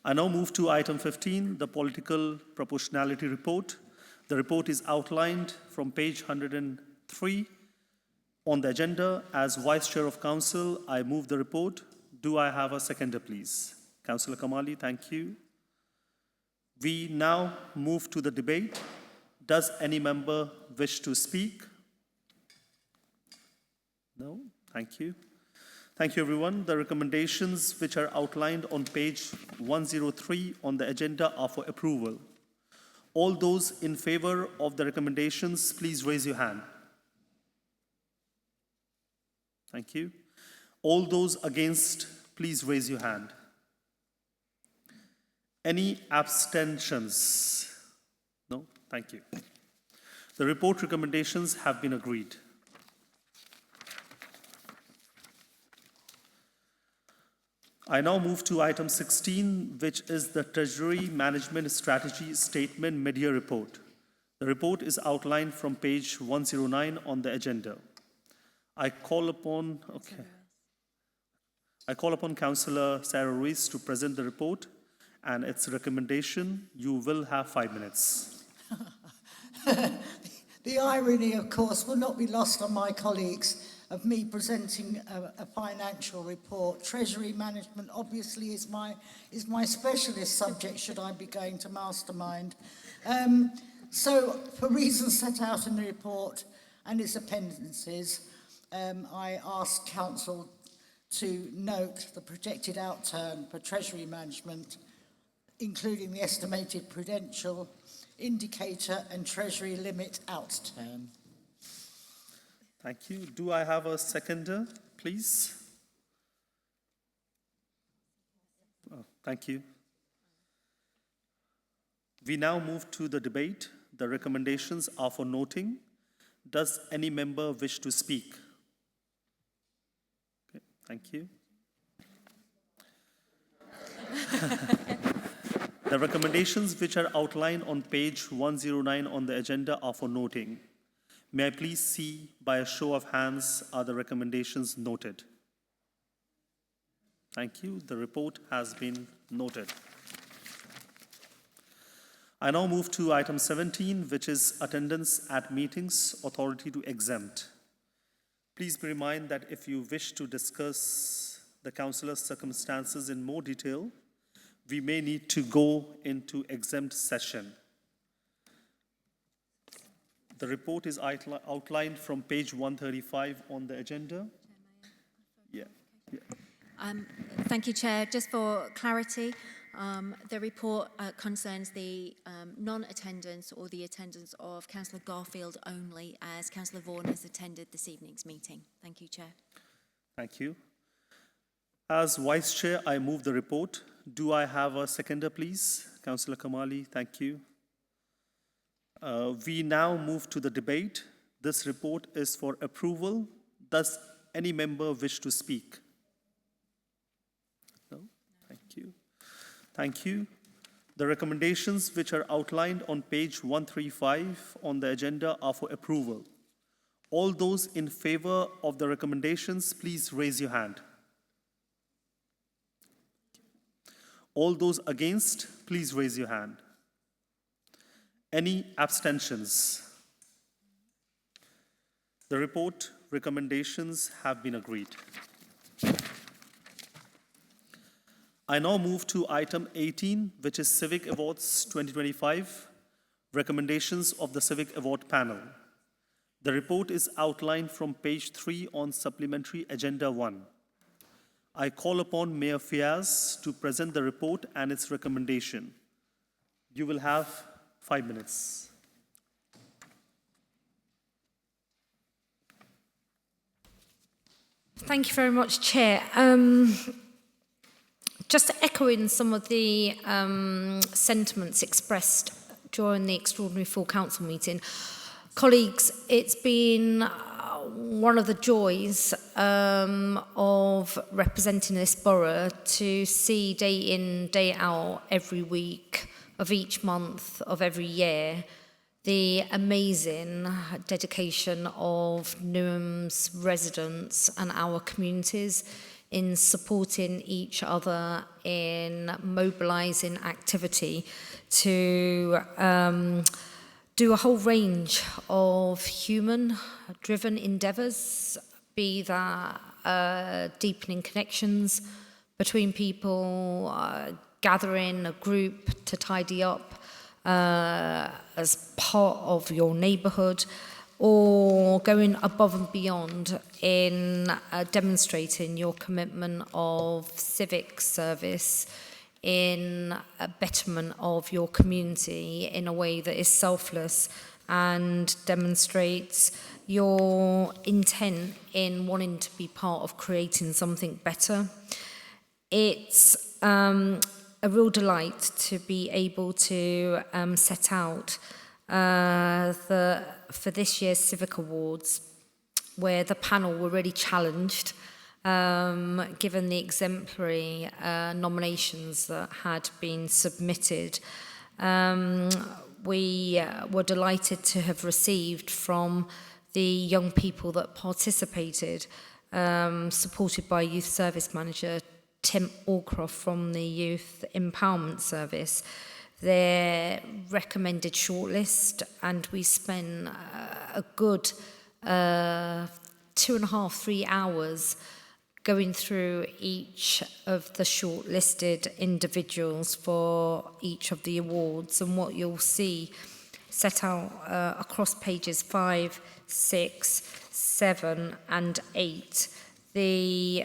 I now move to item 15, the Political Proportionality Report. The report is outlined from page 103 on the agenda. As Vice Chair of Council, I move the report. Do I have a seconder, please? Councillor Kamali, thank you. We now move to the debate. Does any member wish to speak? No? Thank you. Thank you, everyone. The recommendations which are outlined on page 103 on the agenda are for approval. All those in favor of the recommendations, please raise your hand. Thank you. All those against, please raise your hand. Any abstentions? No? Thank you. The report recommendations have been agreed. I now move to item 16, which is the Treasury Management Strategy Statement Mid-Year Report. The report is outlined from page 109 on the agenda. I call upon Councillor Sarah Ruiz to present the report and its recommendation. You will have 5 minutes. The irony, of course, will not be lost on my colleagues of me presenting a financial report. Treasury management obviously is my specialist subject should I be going to mastermind. So for reasons set out in the report and its appendices, I ask Council to note the projected outturn for Treasury management, including the estimated prudential indicator and Treasury limit outturn. Thank you. Do I have a seconder, please? Oh, thank you. We now move to the debate. The recommendations are for noting. Does any member wish to speak? Okay, thank you. The recommendations which are outlined on page 109 on the agenda are for noting. May I please see, by a show of hands, are the recommendations noted? Thank you. The report has been noted. I now move to item 17, which is attendance at meetings, authority to exempt. Please be reminded that if you wish to discuss the councillor's circumstances in more detail, we may need to go into exempt session. The report is outlined from page 135 on the agenda. Thank you, Chair. Just for clarity, The report concerns the non-attendance or the attendance of Councillor Garfield only, as Councillor Vaughan has attended this evening's meeting. Thank you, Chair. Thank you. As Vice Chair, I move the report. Do I have a seconder, please? Councillor Kamali, thank you. We now move to the debate. This report is for approval. Does any member wish to speak? No? Thank you. Thank you. The recommendations which are outlined on page 135 on the agenda are for approval. All those in favor of the recommendations, please raise your hand. All those against, please raise your hand. Any abstentions? The report recommendations have been agreed. I now move to item 18, which is Civic Awards 2025, recommendations of the Civic Award panel. The report is outlined from page 3 on Supplementary Agenda 1. I call upon Mayor Fiaz to present the report and its recommendation. You will have 5 minutes. Thank you very much, Chair. Just echoing some of the sentiments expressed during the extraordinary full council meeting, colleagues, it's been one of the joys of representing this borough to see day in, day out, every week of each month of every year, the amazing dedication of Newham's residents and our communities in supporting each other, in mobilising activity to do a whole range of human-driven endeavours, be that deepening connections between people, gathering a group to tidy up as part of your neighbourhood, or going above and beyond in demonstrating your commitment of civic service in a betterment of your community in a way that is selfless and demonstrates your intent in wanting to be part of creating something better. It's a real delight to be able to set out for this year's Civic Awards, where the panel were really challenged, given the exemplary nominations that had been submitted. We were delighted to have received from the young people that participated, supported by Youth Service Manager Tim Allcroft from the Youth Empowerment Service, their recommended shortlist, and we spent a good 2.5, 3 hours going through each of the shortlisted individuals for each of the awards. And what you'll see set out across pages 5, 6, 7 and 8, the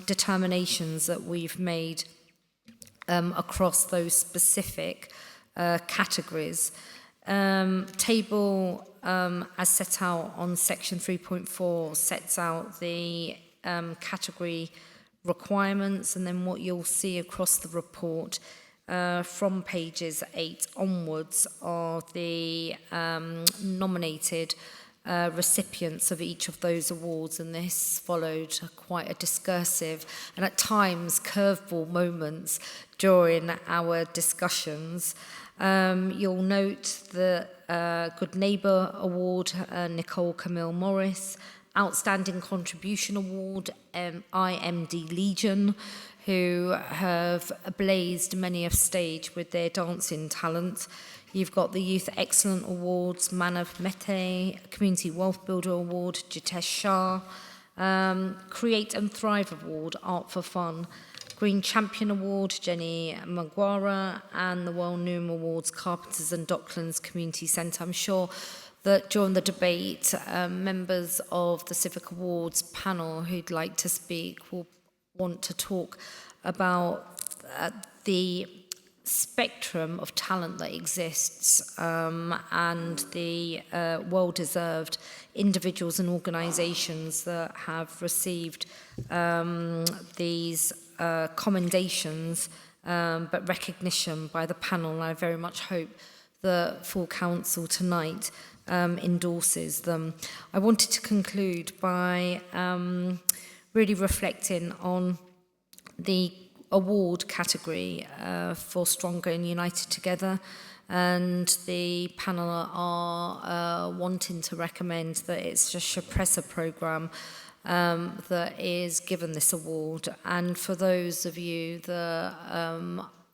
determinations that we've made across those specific categories. Table, as set out on section 3.4, sets out the category requirements, and then what you'll see across the report from pages 8 onwards are the nominated recipients of each of those awards, and this followed quite a discursive and at times curveball moments during our discussions. You'll note the Good Neighbour Award, Nicole Camille Morris, Outstanding Contribution Award, IMD Legion, who have blazed many a stage with their dancing talent. You've got the Youth Excellent Awards, Manav Mehte, Community Wealth Builder Award, Jitesh Shah, Create and Thrive Award, Art for Fun, Green Champion Award, Jenny Maguire, and the World Newham Awards, Carpenters and Docklands Community Centre. I'm sure that during the debate, members of the Civic Awards panel who'd like to speak will want to talk about the spectrum of talent that exists and the well-deserved individuals and organisations that have received these commendations but recognition by the panel. And I very much hope the full council tonight endorses them. I wanted to conclude by really reflecting on the award category for Stronger and United Together, and the panel are wanting to recommend that it's a Shapressa programme that is given this award. And for those of you that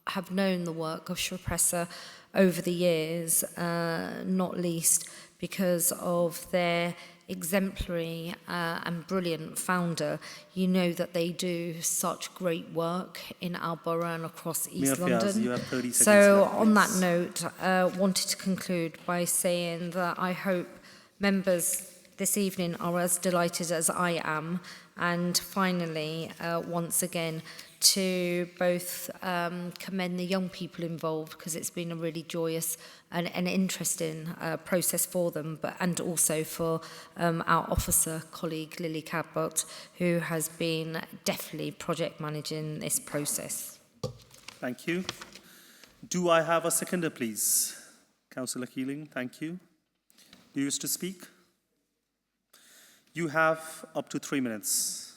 have known the work of Shapressa over the years, not least because of their exemplary and brilliant founder, you know that they do such great work in our borough and across East London. You have 30 seconds So left, on that please. note, wanted to conclude by saying that I hope members this evening are as delighted as I am, and finally, once again, to both commend the young people involved, because it's been a really joyous and interesting process for them, and also for our officer colleague Lily Cadbot, who has been definitely project managing this process. Thank you. Do I have a seconder, please? Councillor Keeling, thank you. Do you wish to speak? You have up to 3 minutes.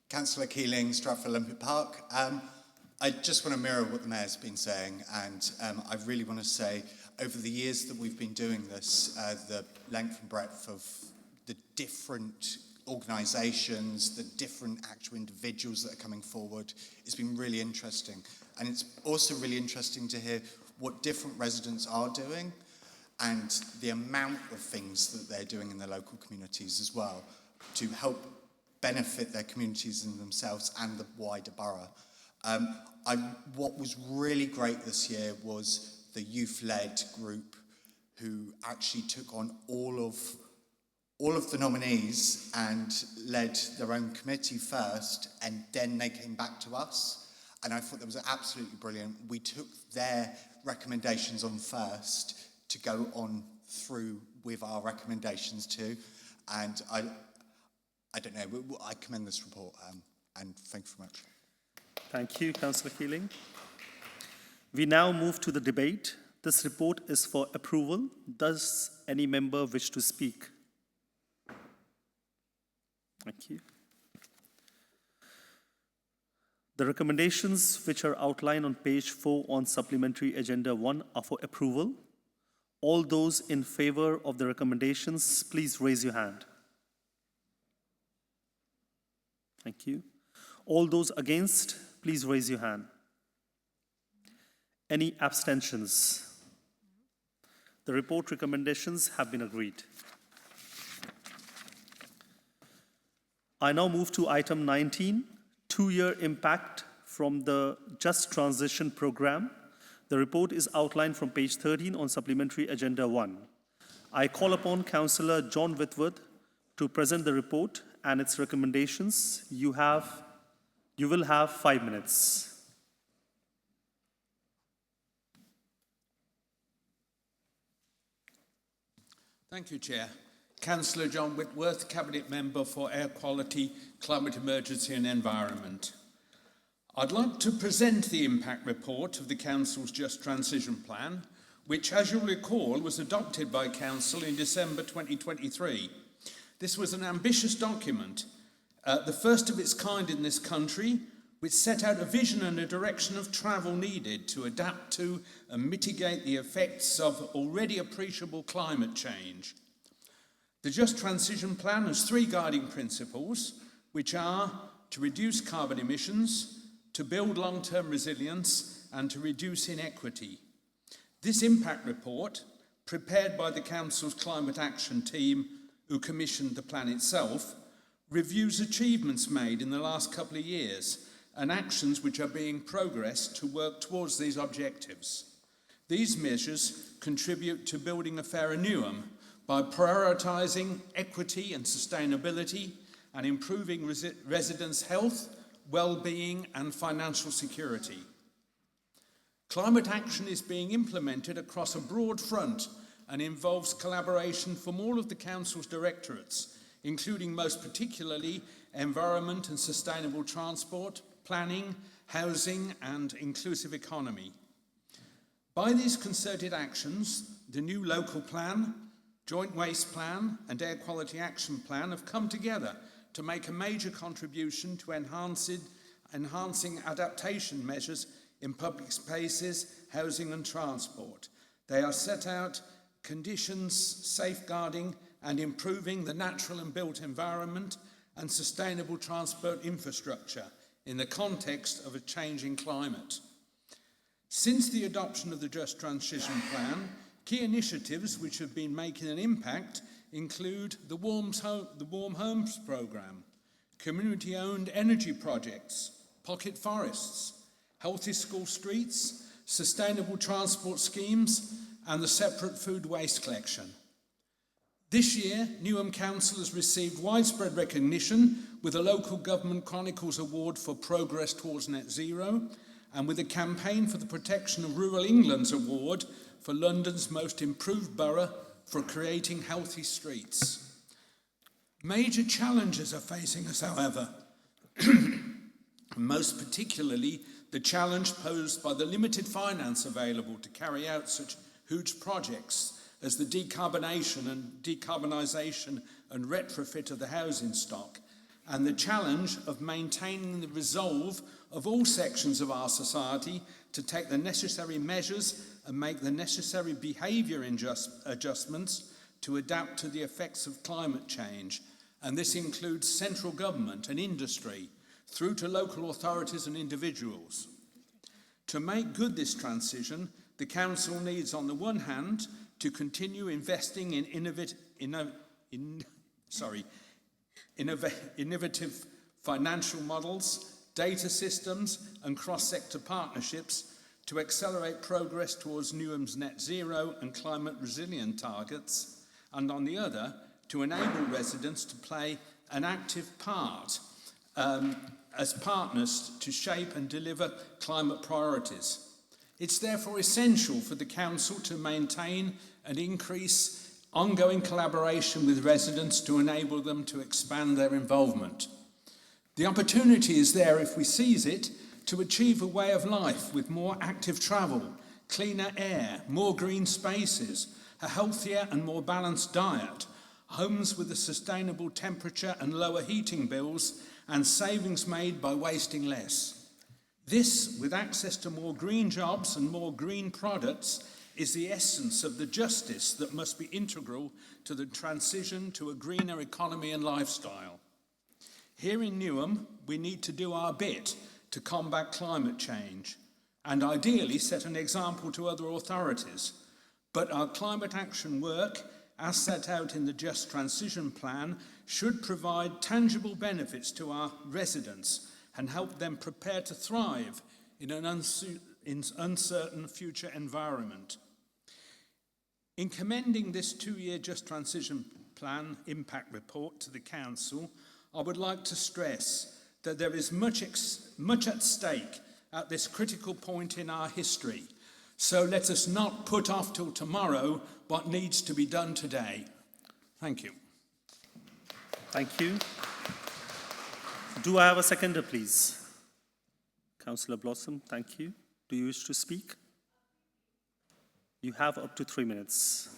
Councillor Keeling, Stratford Olympic Park. I just want to mirror what the Mayor's been saying, and I really want to say, over the years that we've been doing this, the length and breadth of the different organisations, the different actual individuals that are coming forward, it's been really interesting. And it's also really interesting to hear what different residents are doing and the amount of things that they're doing in their local communities as well to help benefit their communities and themselves and the wider borough. What was really great this year was the youth-led group who actually took on all of the nominees and led their own committee first, and then they came back to us. And I thought that was absolutely brilliant. We took their recommendations on first to go on through with our recommendations too. And I don't know, I commend this report, and thank you very much. Thank you, Councillor Keeling. We now move to the debate. This report is for approval. Does any member wish to speak? Thank you. The recommendations which are outlined on page 4 on Supplementary Agenda 1 are for approval. All those in favour of the recommendations, please raise your hand. Thank you. All those against, please raise your hand. Any abstentions? The report recommendations have been agreed. I now move to item 19, 2-year impact from the Just Transition Programme. The report is outlined from page 13 on Supplementary Agenda 1. I call upon Councillor John Whitworth to present the report and its recommendations. You will have 5 minutes. Thank you, Chair. Councillor John Whitworth, Cabinet Member for Air Quality, Climate Emergency and Environment. I'd like to present the impact report of the Council's Just Transition Plan, which, as you'll recall, was adopted by Council in December 2023. This was an ambitious document, the first of its kind in this country, which set out a vision and a direction of travel needed to adapt to and mitigate the effects of already appreciable climate change. The Just Transition Plan has 3 guiding principles, which are to reduce carbon emissions, to build long-term resilience, and to reduce inequity. This impact report, prepared by the Council's Climate Action team, who commissioned the plan itself, reviews achievements made in the last couple of years and actions which are being progressed to work towards these objectives. These measures contribute to building a fairer Newham by prioritising equity and sustainability and improving residents' health, well-being and financial security. Climate action is being implemented across a broad front and involves collaboration from all of the Council's directorates, including most particularly environment and sustainable transport, planning, housing and inclusive economy. By these concerted actions, the new local plan, joint waste plan and air quality action plan have come together to make a major contribution to enhancing adaptation measures in public spaces, housing and transport. They are set out conditions safeguarding and improving the natural and built environment and sustainable transport infrastructure in the context of a changing climate. Since the adoption of the Just Transition Plan, key initiatives which have been making an impact include the Warm Homes Programme, community-owned energy projects, pocket forests, healthy school streets, sustainable transport schemes, and the separate food waste collection. This year, Newham Council has received widespread recognition with a Local Government Chronicles Award for Progress Towards Net Zero, and with a Campaign for the Protection of Rural England's Award for London's Most Improved Borough for creating healthy streets. Major challenges are facing us, however, most particularly the challenge posed by the limited finance available to carry out such huge projects as the decarbonisation and retrofit of the housing stock, and the challenge of maintaining the resolve of all sections of our society to take the necessary measures and make the necessary behaviour adjustments to adapt to the effects of climate change. And this includes central government and industry, through to local authorities and individuals. To make good this transition, the Council needs, on the one hand, to continue investing in innovative financial models, data systems and cross-sector partnerships to accelerate progress towards Newham's net zero and climate resilient targets, and on the other, to enable residents to play an active part as partners to shape and deliver climate priorities. It's therefore essential for the Council to maintain and increase ongoing collaboration with residents to enable them to expand their involvement. The opportunity is there, if we seize it, to achieve a way of life with more active travel, cleaner air, more green spaces, a healthier and more balanced diet, homes with a sustainable temperature and lower heating bills, and savings made by wasting less. This, with access to more green jobs and more green products, is the essence of the justice that must be integral to the transition to a greener economy and lifestyle. Here in Newham, we need to do our bit to combat climate change and ideally set an example to other authorities. But our climate action work, as set out in the Just Transition Plan, should provide tangible benefits to our residents and help them prepare to thrive in an uncertain future environment. In commending this 2-year Just Transition Plan impact report to the Council, I would like to stress that there is much at stake at this critical point in our history. So let us not put off till tomorrow what needs to be done today. Thank you. Thank you. Do I have a seconder, please? Councillor Blossom, thank you. Do you wish to speak? You have up to 3 minutes.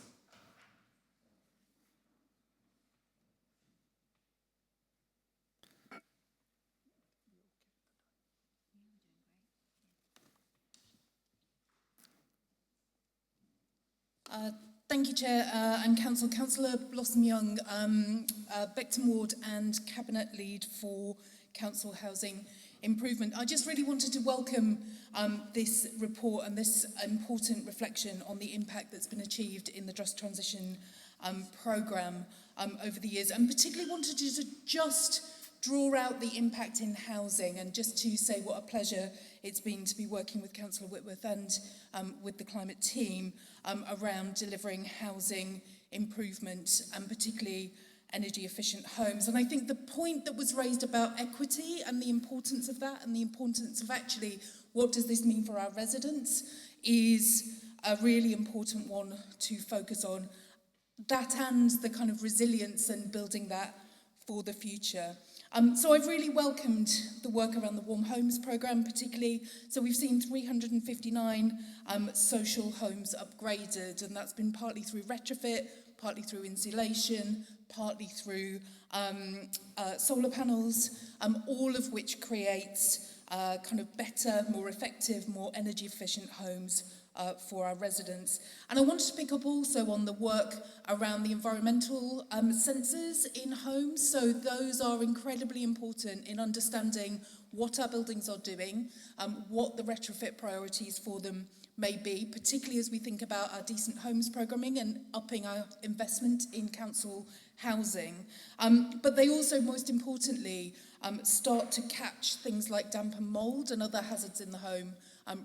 Thank you, Chair and Council. Councillor Blossom-Young, Beckton Ward and Cabinet Lead for Council Housing Improvement. I just really wanted to welcome this report and this important reflection on the impact that's been achieved in the Just Transition programme over the years, and particularly wanted to just draw out the impact in housing and just to say what a pleasure it's been to be working with Councillor Whitworth and with the climate team around delivering housing improvement and particularly energy efficient homes. And I think the point that was raised about equity and the importance of that and the importance of actually what does this mean for our residents is a really important one to focus on. That and the kind of resilience and building that for the future. So I've really welcomed the work around the Warm Homes programme particularly. So we've seen 359 social homes upgraded, and that's been partly through retrofit, partly through insulation, partly through solar panels, all of which creates kind of better, more effective, more energy efficient homes for our residents. And I wanted to pick up also on the work around the environmental sensors in homes. So those are incredibly important in understanding what our buildings are doing, what the retrofit priorities for them may be, particularly as we think about our decent homes programming and upping our investment in council housing. But they also, most importantly, start to catch things like damp and mould and other hazards in the home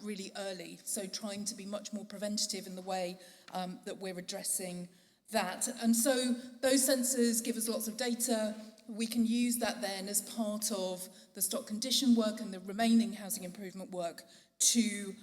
really early. So trying to be much more preventative in the way that we're addressing that. And so those sensors give us lots of data. We can use that then as part of the stock condition work and the remaining housing improvement work to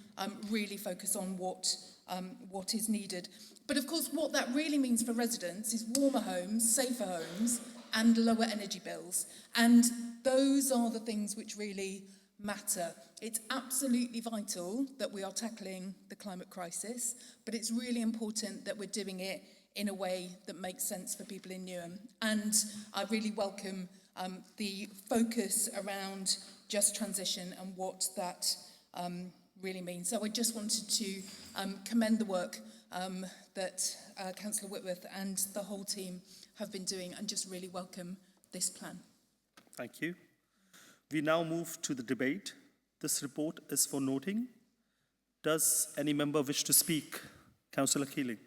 really focus on what is needed. But of course, what that really means for residents is warmer homes, safer homes, and lower energy bills. And those are the things which really matter. It's absolutely vital that we are tackling the climate crisis, but it's really important that we're doing it in a way that makes sense for people in Newham. And I really welcome the focus around just transition and what that really means. So I just wanted to commend the work that Councillor Whitworth and the whole team have been doing, and just really welcome this plan. Thank you. We now move to the debate. This report is for noting. Does any member wish to speak? Councillor Keeling.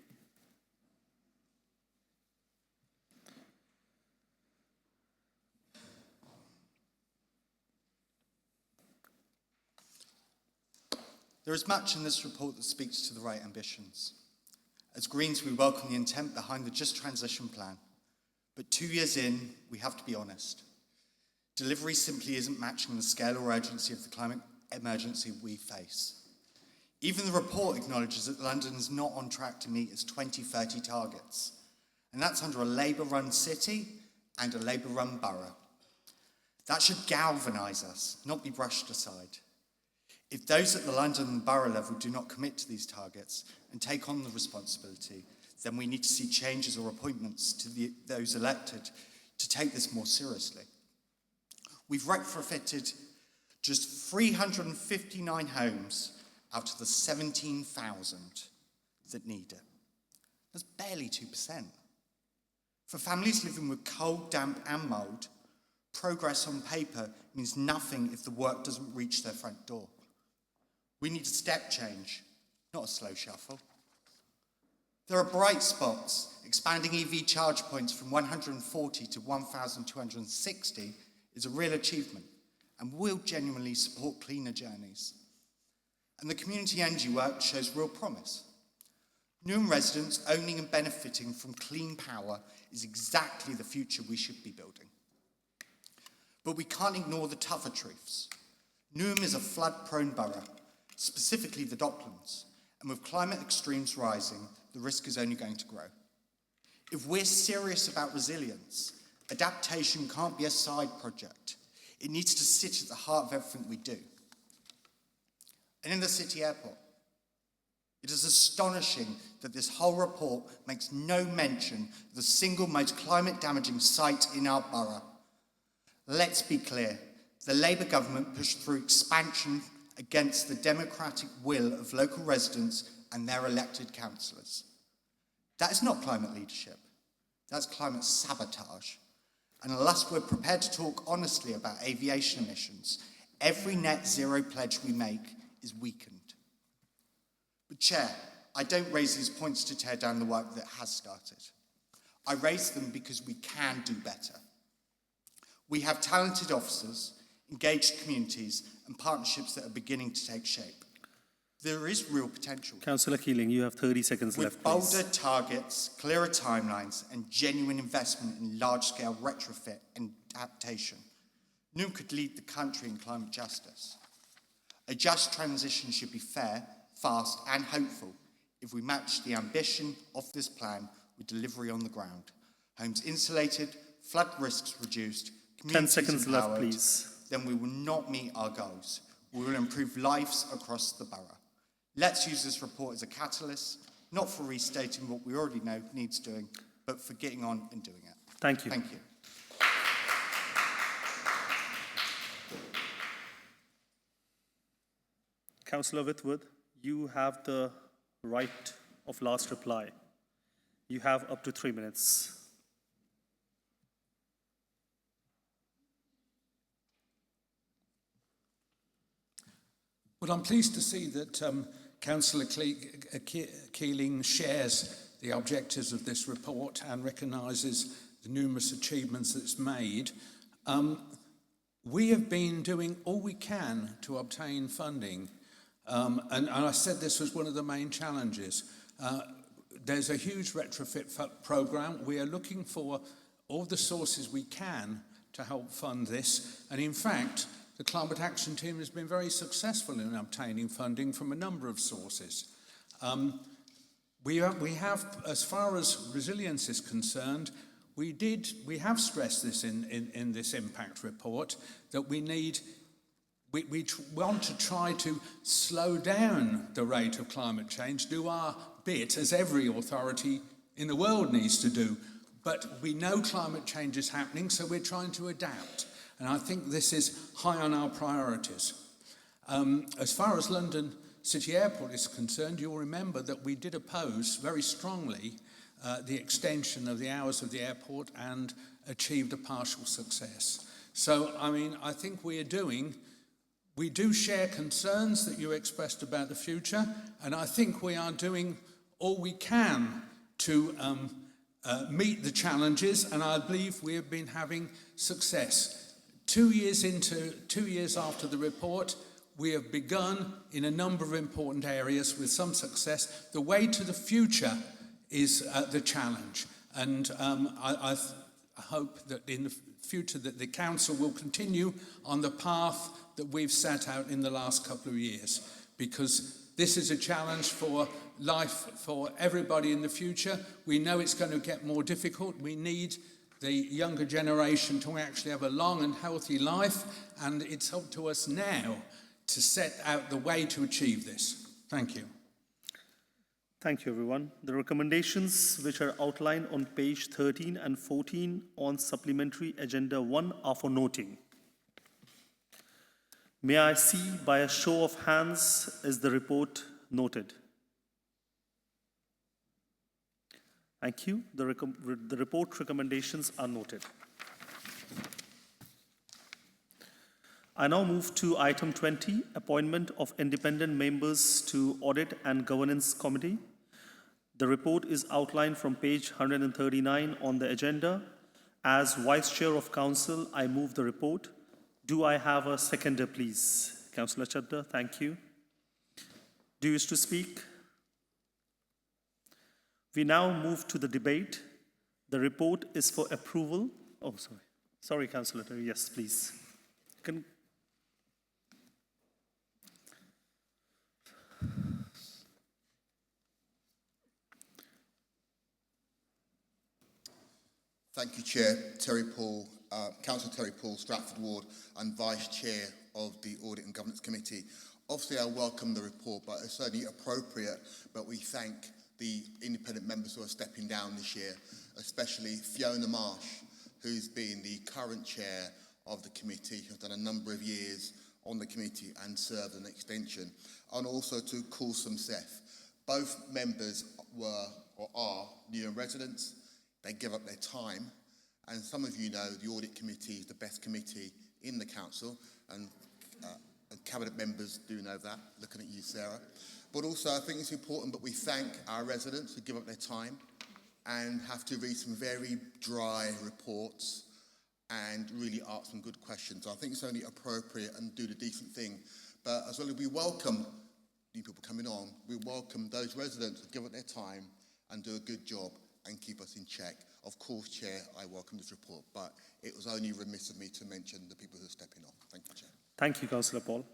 There is much in this report that speaks to the right ambitions. As Greens, we welcome the intent behind the Just Transition Plan. But 2 years in, we have to be honest. Delivery simply isn't matching the scale or urgency of the climate emergency we face. Even the report acknowledges that London is not on track to meet its 2030 targets. And that's under a Labour-run city and a Labour-run borough. That should galvanise us, not be brushed aside. If those at the London and borough level do not commit to these targets and take on the responsibility, then we need to see changes or appointments to those elected to take this more seriously. We've retrofitted just 359 homes out of the 17,000 that need it. That's barely 2%. For families living with cold, damp and mould, progress on paper means nothing if the work doesn't reach their front door. We need a step change, not a slow shuffle. There are bright spots. Expanding EV charge points from 140 to 1,260 is a real achievement and will genuinely support cleaner journeys. And the community energy work shows real promise. Newham residents owning and benefiting from clean power is exactly the future we should be building. But we can't ignore the tougher truths. Newham is a flood-prone borough, specifically the Docklands, and with climate extremes rising, the risk is only going to grow. If we're serious about resilience, adaptation can't be a side project. It needs to sit at the heart of everything we do. And in the city airport, it is astonishing that this whole report makes no mention of the single most climate-damaging site in our borough. Let's be clear, the Labour government pushed through expansion against the democratic will of local residents and their elected councillors. That is not climate leadership. That's climate sabotage. And unless we're prepared to talk honestly about aviation emissions, every net zero pledge we make is weakened. But Chair, I don't raise these points to tear down the work that has started. I raise them because we can do better. We have talented officers, engaged communities, and partnerships that are beginning to take shape. There is real potential. Councillor Keeling, you have 30 seconds With left, please. bolder targets, clearer timelines, and genuine investment in large-scale retrofit and adaptation, Newham could lead the country in climate justice. A just transition should be fair, fast, and hopeful if we match the ambition of this plan with delivery on the ground. Homes insulated, flood risks reduced, 10 seconds left, empowered, please. then we will not meet our goals. We will improve lives across the borough. Let's use this report as a catalyst, not for restating what we already know needs doing, but for getting on and doing it. Thank you. Thank you. Councillor Whitworth, you have the right of last reply. You have up to 3 minutes. Well, I'm pleased to see that Councillor Keeling shares the objectives of this report and recognises the numerous achievements that it's made. We have been doing all we can to obtain funding, and I said this was one of the main challenges. There's a huge retrofit programme. We are looking for all the sources we can to help fund this, and in fact, the Climate Action Team has been very successful in obtaining funding from a number of sources. We have, as far as resilience is concerned, we have stressed this in this impact report, that we want to try to slow down the rate of climate change, do our bit, as every authority in the world needs to do. But we know climate change is happening, so we're trying to adapt. And I think this is high on our priorities. As far as London City Airport is concerned, you'll remember that we did oppose very strongly the extension of the hours of the airport and achieved a partial success. So, I mean, I think we do share concerns that you expressed about the future, and I think we are doing all we can to meet the challenges, and I believe we have been having success. 2 years after the report, we have begun in a number of important areas with some success. The way to the future is the challenge, and I hope that in the future that the Council will continue on the path that we've set out in the last couple of years, because this is a challenge for life for everybody in the future. We know it's going to get more difficult. We need the younger generation to actually have a long and healthy life, and it's up to us now to set out the way to achieve this. Thank you. Thank you, everyone. The recommendations which are outlined on page 13 and 14 on Supplementary Agenda 1 are for noting. May I see by a show of hands is the report noted? Thank you. The report recommendations are noted. I now move to item 20, appointment of independent members to Audit and Governance Committee. The report is outlined from page 139 on the agenda. As Vice Chair of Council, I move the report. Do I have a seconder, please? Councillor Chadda, thank you. Do you wish to speak? We now move to the debate. The report is for approval. Oh, sorry. Sorry, Councillor. Yes, please. Thank you, Chair. Terry Paul, Councillor Terry Paul, Stratford Ward, and Vice Chair of the Audit and Governance Committee. Obviously, I welcome the report, but it's certainly appropriate, but we thank the independent members who are stepping down this year, especially Fiona Marsh, who's been the current chair of the committee, has done a number of years on the committee and served an extension, and also to Coulson Seth. Both members were or are Newham residents. They give up their time, and some of you know the audit committee is the best committee in the council, and cabinet members do know that, looking at you, Sarah. But also I think it's important that we thank our residents who give up their time and have to read some very dry reports and really ask some good questions. I think it's only appropriate and do the decent thing. But as well as we welcome new people coming on, we welcome those residents who give it their time and do a good job and keep us in check. Of course, Chair, I welcome this report, but it was only remiss of me to mention the people who are stepping off. Thank you, Chair. Thank you, Councillor Paul.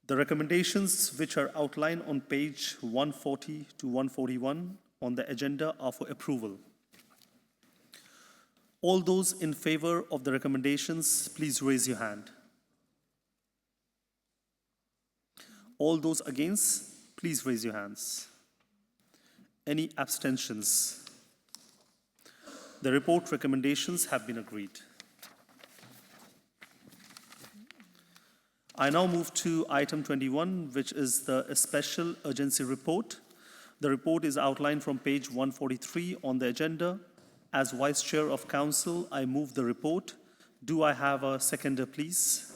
The recommendations which are outlined on page 140 to 141 on the agenda are for approval. All those in favour of the recommendations, please raise your hand. All those against, please raise your hands. Any abstentions? The report recommendations have been agreed. I now move to item 21, which is the special urgency report. The report is outlined from page 143 on the agenda. As Vice Chair of Council, I move the report. Do I have a seconder, please?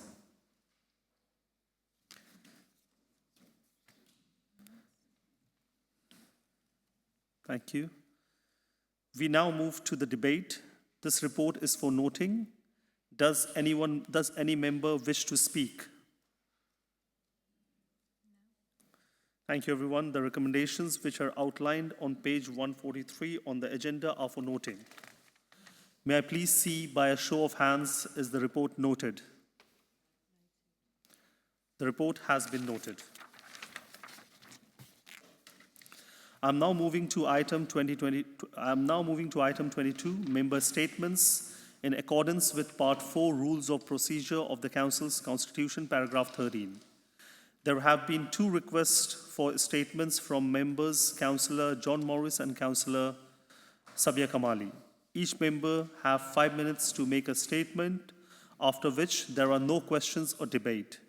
Thank you. We now move to the debate. This report is for noting. Does any member wish to speak? Thank you, everyone. The recommendations which are outlined on page 143 on the agenda are for noting. May I please see by a show of hands, is the report noted? The report has been noted. I'm now moving to item 22, member statements in accordance with Part 4 Rules of Procedure of the Council's Constitution, paragraph 13. There have been 2 requests for statements from members, Councillor John Morris and Councillor Sabia Kamali. Each member have 5 minutes to make a statement, after which there are no questions or debate.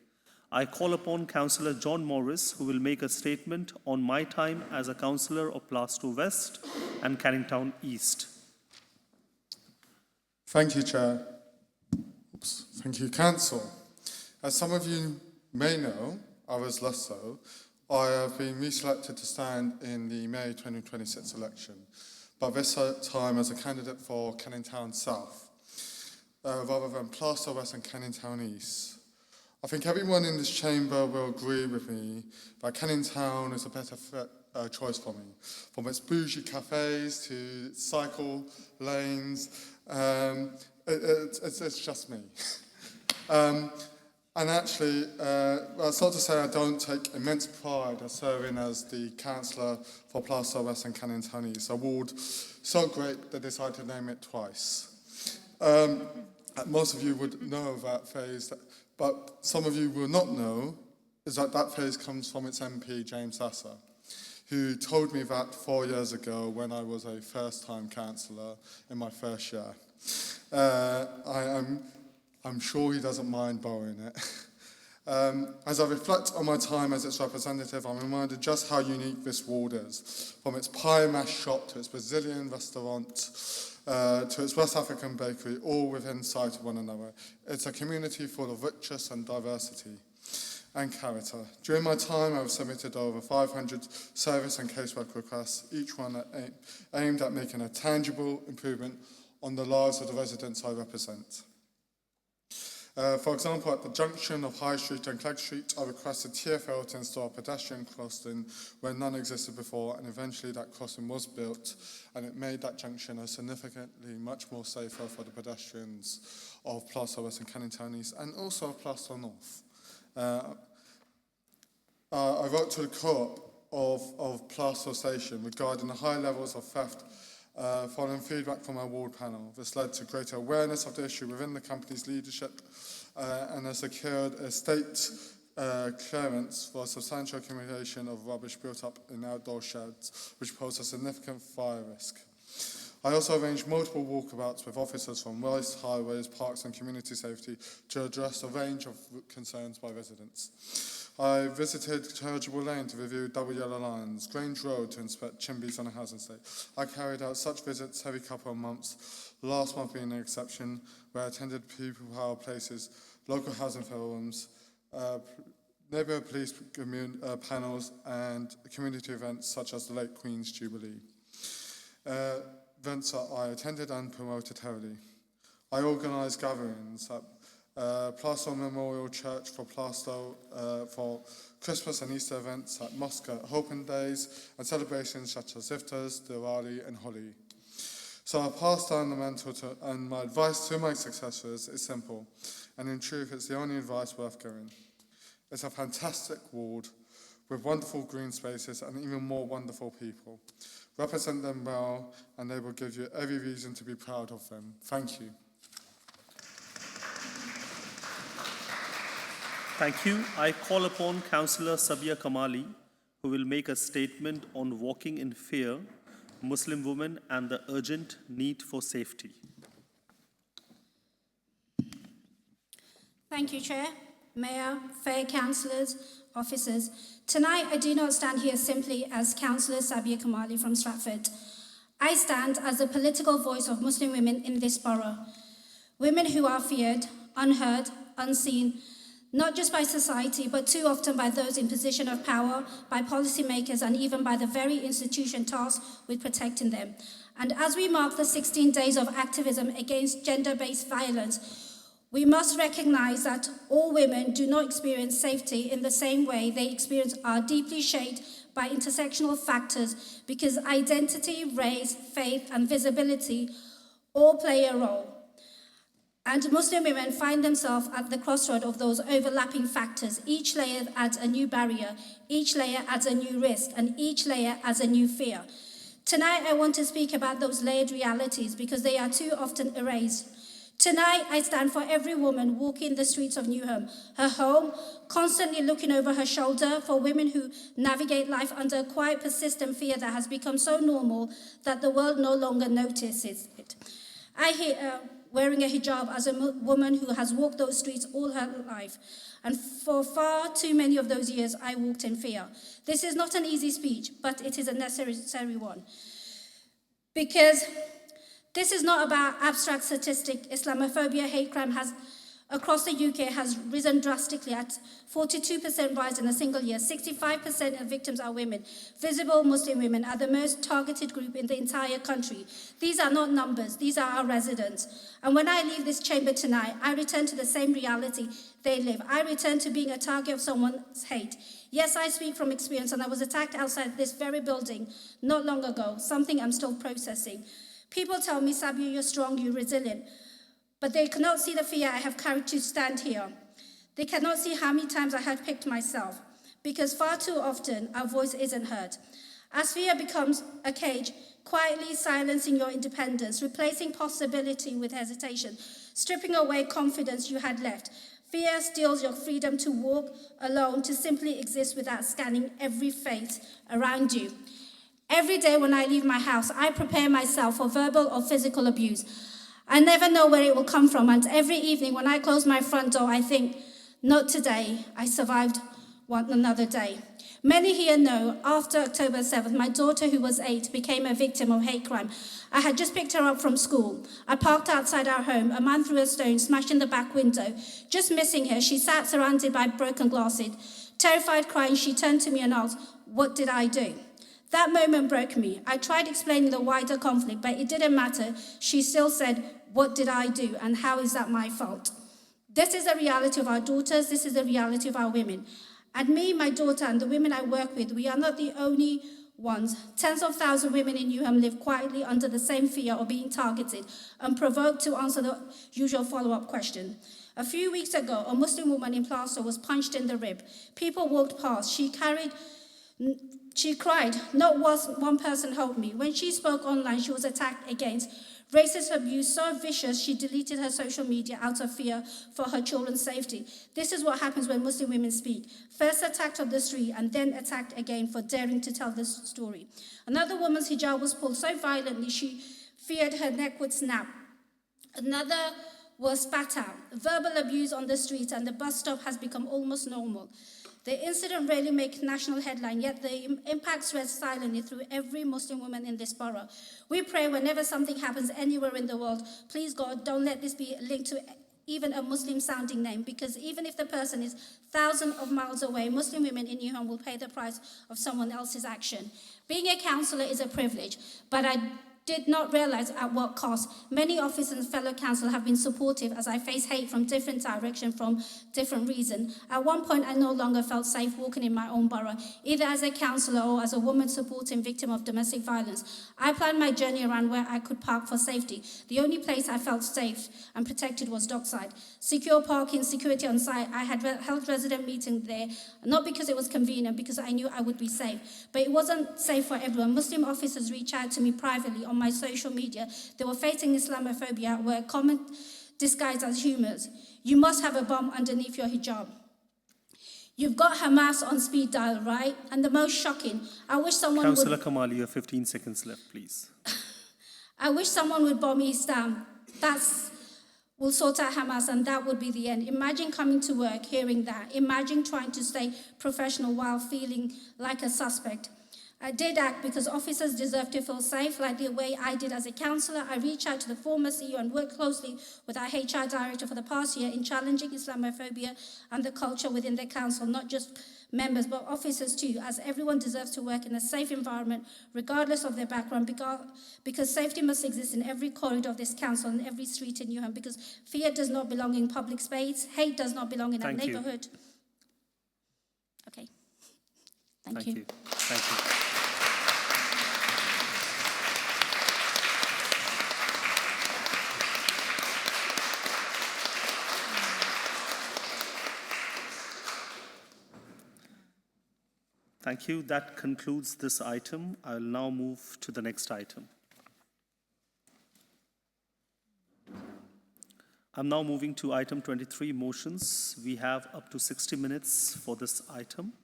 I call upon Councillor John Morris, who will make a statement on my time as a councillor of Plaistow West and Canning Town East. Thank you, Chair. Thank you, Council. As some of you may know, others less so, I have been reselected to stand in the May 2026 election, but this time as a candidate for Canning Town South, rather than Plaistow West and Canning Town East. I think everyone in this chamber will agree with me that Canning Town is a better choice for me. From its bougie cafes to its cycle lanes, it's just me. And actually, it's not to say I don't take immense pride in serving as the councillor for Plaistow West and Canning Town East, a ward so great they decided to name it twice. Most of you would know that phrase, but some of you will not know is that phrase comes from its MP, James Sasser, who told me that 4 years ago when I was a first-time councillor in my first year. I'm sure he doesn't mind borrowing it. As I reflect on my time as its representative, I'm reminded just how unique this ward is. From its pie mash shop to its Brazilian restaurant to its West African bakery, all within sight of one another. It's a community full of richness and diversity and character. During my time, I've submitted over 500 service and casework requests, each one aimed at making a tangible improvement on the lives of the residents I represent. For example, at the junction of High Street and Clegg Street, I requested TfL to install a pedestrian crossing where none existed before, and eventually that crossing was built, and it made that junction significantly much more safer for the pedestrians of Plaistow West and Canning Town East, and also of Plaistow North. I wrote to the co-op of Plaistow Station regarding the high levels of theft following feedback from our ward panel. This led to greater awareness of the issue within the company's leadership and has secured a state clearance for substantial accumulation of rubbish built up in outdoor sheds, which pose a significant fire risk. I also arranged multiple walkabouts with officers from Rice, Highways, Parks and Community Safety to address a range of concerns by residents. I visited Turgible Lane to review double yellow lines, Grange Road to inspect chimneys on a housing estate. I carried out such visits every couple of months, last month being an exception, where I attended people power places, local housing forums, neighbourhood police panels and community events such as the late Queen's Jubilee. Events that I attended and promoted heavily. I organised gatherings at Plaster Memorial Church for for Christmas and Easter events like Mosque at Open Days and celebrations such as Iftas, Diwali and Holi. So I'll pass down the mantle and my advice to my successors is simple, and in truth it's the only advice worth giving. It's a fantastic ward with wonderful green spaces and even more wonderful people. Represent them well and they will give you every reason to be proud of them. Thank you. Thank you. I call upon Councillor Sabia Kamali, who will make a statement on walking in fear, Muslim women and the urgent need for safety. Thank you, Chair, Mayor, fair councillors, officers. Tonight, I do not stand here simply as Councillor Sabia Kamali from Stratford. I stand as the political voice of Muslim women in this borough. Women who are feared, unheard, unseen, not just by society, but too often by those in position of power, by policymakers, and even by the very institution tasked with protecting them. And as we mark the 16 days of activism against gender-based violence, we must recognize that all women do not experience safety in the same way they are deeply shaped by intersectional factors, because identity, race, faith, and visibility all play a role. And Muslim women find themselves at the crossroad of those overlapping factors. Each layer adds a new barrier, each layer adds a new risk, and each layer adds a new fear. Tonight, I want to speak about those layered realities because they are too often erased. Tonight, I stand for every woman walking the streets of Newham, her home, constantly looking over her shoulder, for women who navigate life under a quiet, persistent fear that has become so normal that the world no longer notices it. I hear wearing a hijab as a woman who has walked those streets all her life. And for far too many of those years, I walked in fear. This is not an easy speech, but it is a necessary one. Because this is not about abstract statistic. Islamophobia, hate crime across the UK has risen drastically at 42% rise in a single year. 65% of victims are women. Visible Muslim women are the most targeted group in the entire country. These are not numbers, these are our residents. And when I leave this chamber tonight, I return to the same reality they live. I return to being a target of someone's hate. Yes, I speak from experience, and I was attacked outside this very building not long ago, something I'm still processing. People tell me, Sabia, you're strong, you're resilient. But they cannot see the fear I have carried to stand here. They cannot see how many times I have picked myself, because far too often our voice isn't heard. As fear becomes a cage, quietly silencing your independence, replacing possibility with hesitation, stripping away confidence you had left. Fear steals your freedom to walk alone, to simply exist without scanning every face around you. Every day when I leave my house, I prepare myself for verbal or physical abuse. I never know where it will come from, and every evening when I close my front door, I think, not today, I survived another day. Many here know, after October 7th, my daughter, who was 8, became a victim of hate crime. I had just picked her up from school. I parked outside our home. A man threw a stone, smashed in the back window. Just missing her, she sat surrounded by broken glasses. Terrified, crying, she turned to me and asked, "What did I do?" That moment broke me. I tried explaining the wider conflict, but it didn't matter. She still said, "What did I do, and how is that my fault?" This is the reality of our daughters. This is the reality of our women. And me, my daughter, and the women I work with, we are not the only ones. Tens of thousands of women in Newham live quietly under the same fear of being targeted and provoked to answer the usual follow-up question. A few weeks ago, a Muslim woman in Plaster was punched in the rib. People walked past. She cried. Not one person helped me. When she spoke online, she was attacked against. Racist abuse so vicious, she deleted her social media out of fear for her children's safety. This is what happens when Muslim women speak. First attacked on the street and then attacked again for daring to tell this story. Another woman's hijab was pulled so violently she feared her neck would snap. Another was spat at. Verbal abuse on the street and the bus stop has become almost normal. The incident rarely makes national headline, yet the impact spreads silently through every Muslim woman in this borough. We pray whenever something happens anywhere in the world, please God, don't let this be linked to even a Muslim-sounding name, because even if the person is thousands of miles away, Muslim women in Newham will pay the price of someone else's action. Being a councillor is a privilege, but I did not realise at what cost. Many officers and fellow council have been supportive as I face hate from different directions from different reasons. At one point, I no longer felt safe walking in my own borough, either as a councillor or as a woman supporting victims of domestic violence. I planned my journey around where I could park for safety. The only place I felt safe and protected was Dockside. Secure parking, security on site. I had held resident meetings there, not because it was convenient, because I knew I would be safe. But it wasn't safe for everyone. Muslim officers reached out to me privately on my social media. They were facing Islamophobia at work, comment disguised as humors. You must have a bomb underneath your hijab. You've got Hamas on speed dial, right? And the most shocking, I wish someone Councillor would... Kamal, you have 15 seconds left, please. I wish someone would bomb Islam. Will sort out Hamas, and that would be the end. Imagine coming to work, hearing that. Imagine trying to stay professional while feeling like a suspect. I did act because officers deserve to feel safe, like the way I did as a councillor. I reached out to the former CEO and worked closely with our HR director for the past year in challenging Islamophobia and the culture within the council, not just members, but officers too, as everyone deserves to work in a safe environment, regardless of their background, because safety must exist in every corridor of this council and every street in Newham, because fear does not belong in public space, hate does not belong in our neighbourhood. Okay. Thank you. Thank you. Thank you. That concludes this item. I'll now move to the next item. I'm now moving to item 23, motions. We have up to 60 minutes for this item.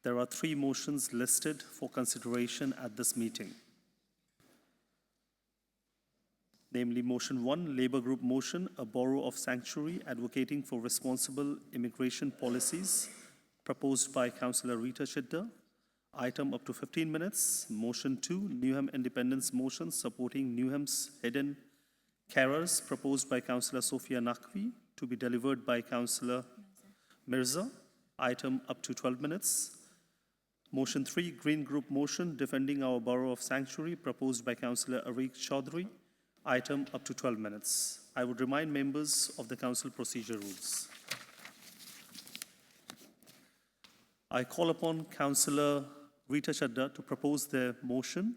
There are 3 motions listed for consideration at this meeting. Namely, motion 1, Labour Group motion, a borough of sanctuary advocating for responsible immigration policies, proposed by Councillor Rita Chidda. Item up to 15 minutes. Motion 2, Newham Independence motion supporting Newham's hidden carers, proposed by Councillor Sophia Naqvi, to be delivered by Councillor Mirza. Item up to 12 minutes. Motion 3, Green Group motion defending our borough of sanctuary, proposed by Councillor Ariq Chaudhry. Item up to 12 minutes. I would remind members of the council procedure rules. I call upon Councillor Rita Chadda to propose the motion,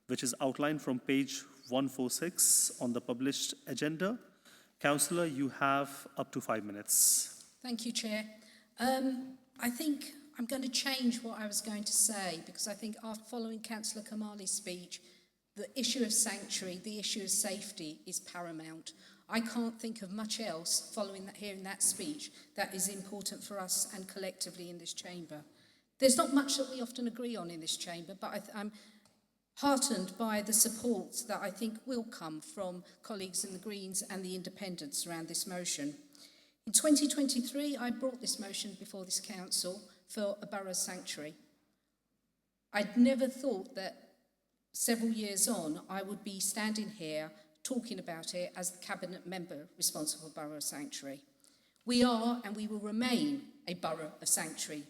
which is outlined from page 146 on the published agenda. Councillor, you have up to 5 minutes. Thank you, Chair. I think I'm going to change what I was going to say, because I think after following Councillor Kamali's speech, the issue of sanctuary, the issue of safety is paramount. I can't think of much else following that, hearing that speech, that is important for us and collectively in this chamber. There's not much that we often agree on in this chamber, but I'm heartened by the support that I think will come from colleagues in the Greens and the Independents around this motion. In 2023, I brought this motion before this council for a borough sanctuary. I'd never thought that several years on, I would be standing here talking about it as the cabinet member responsible for borough sanctuary. We are and we will remain a borough of sanctuary.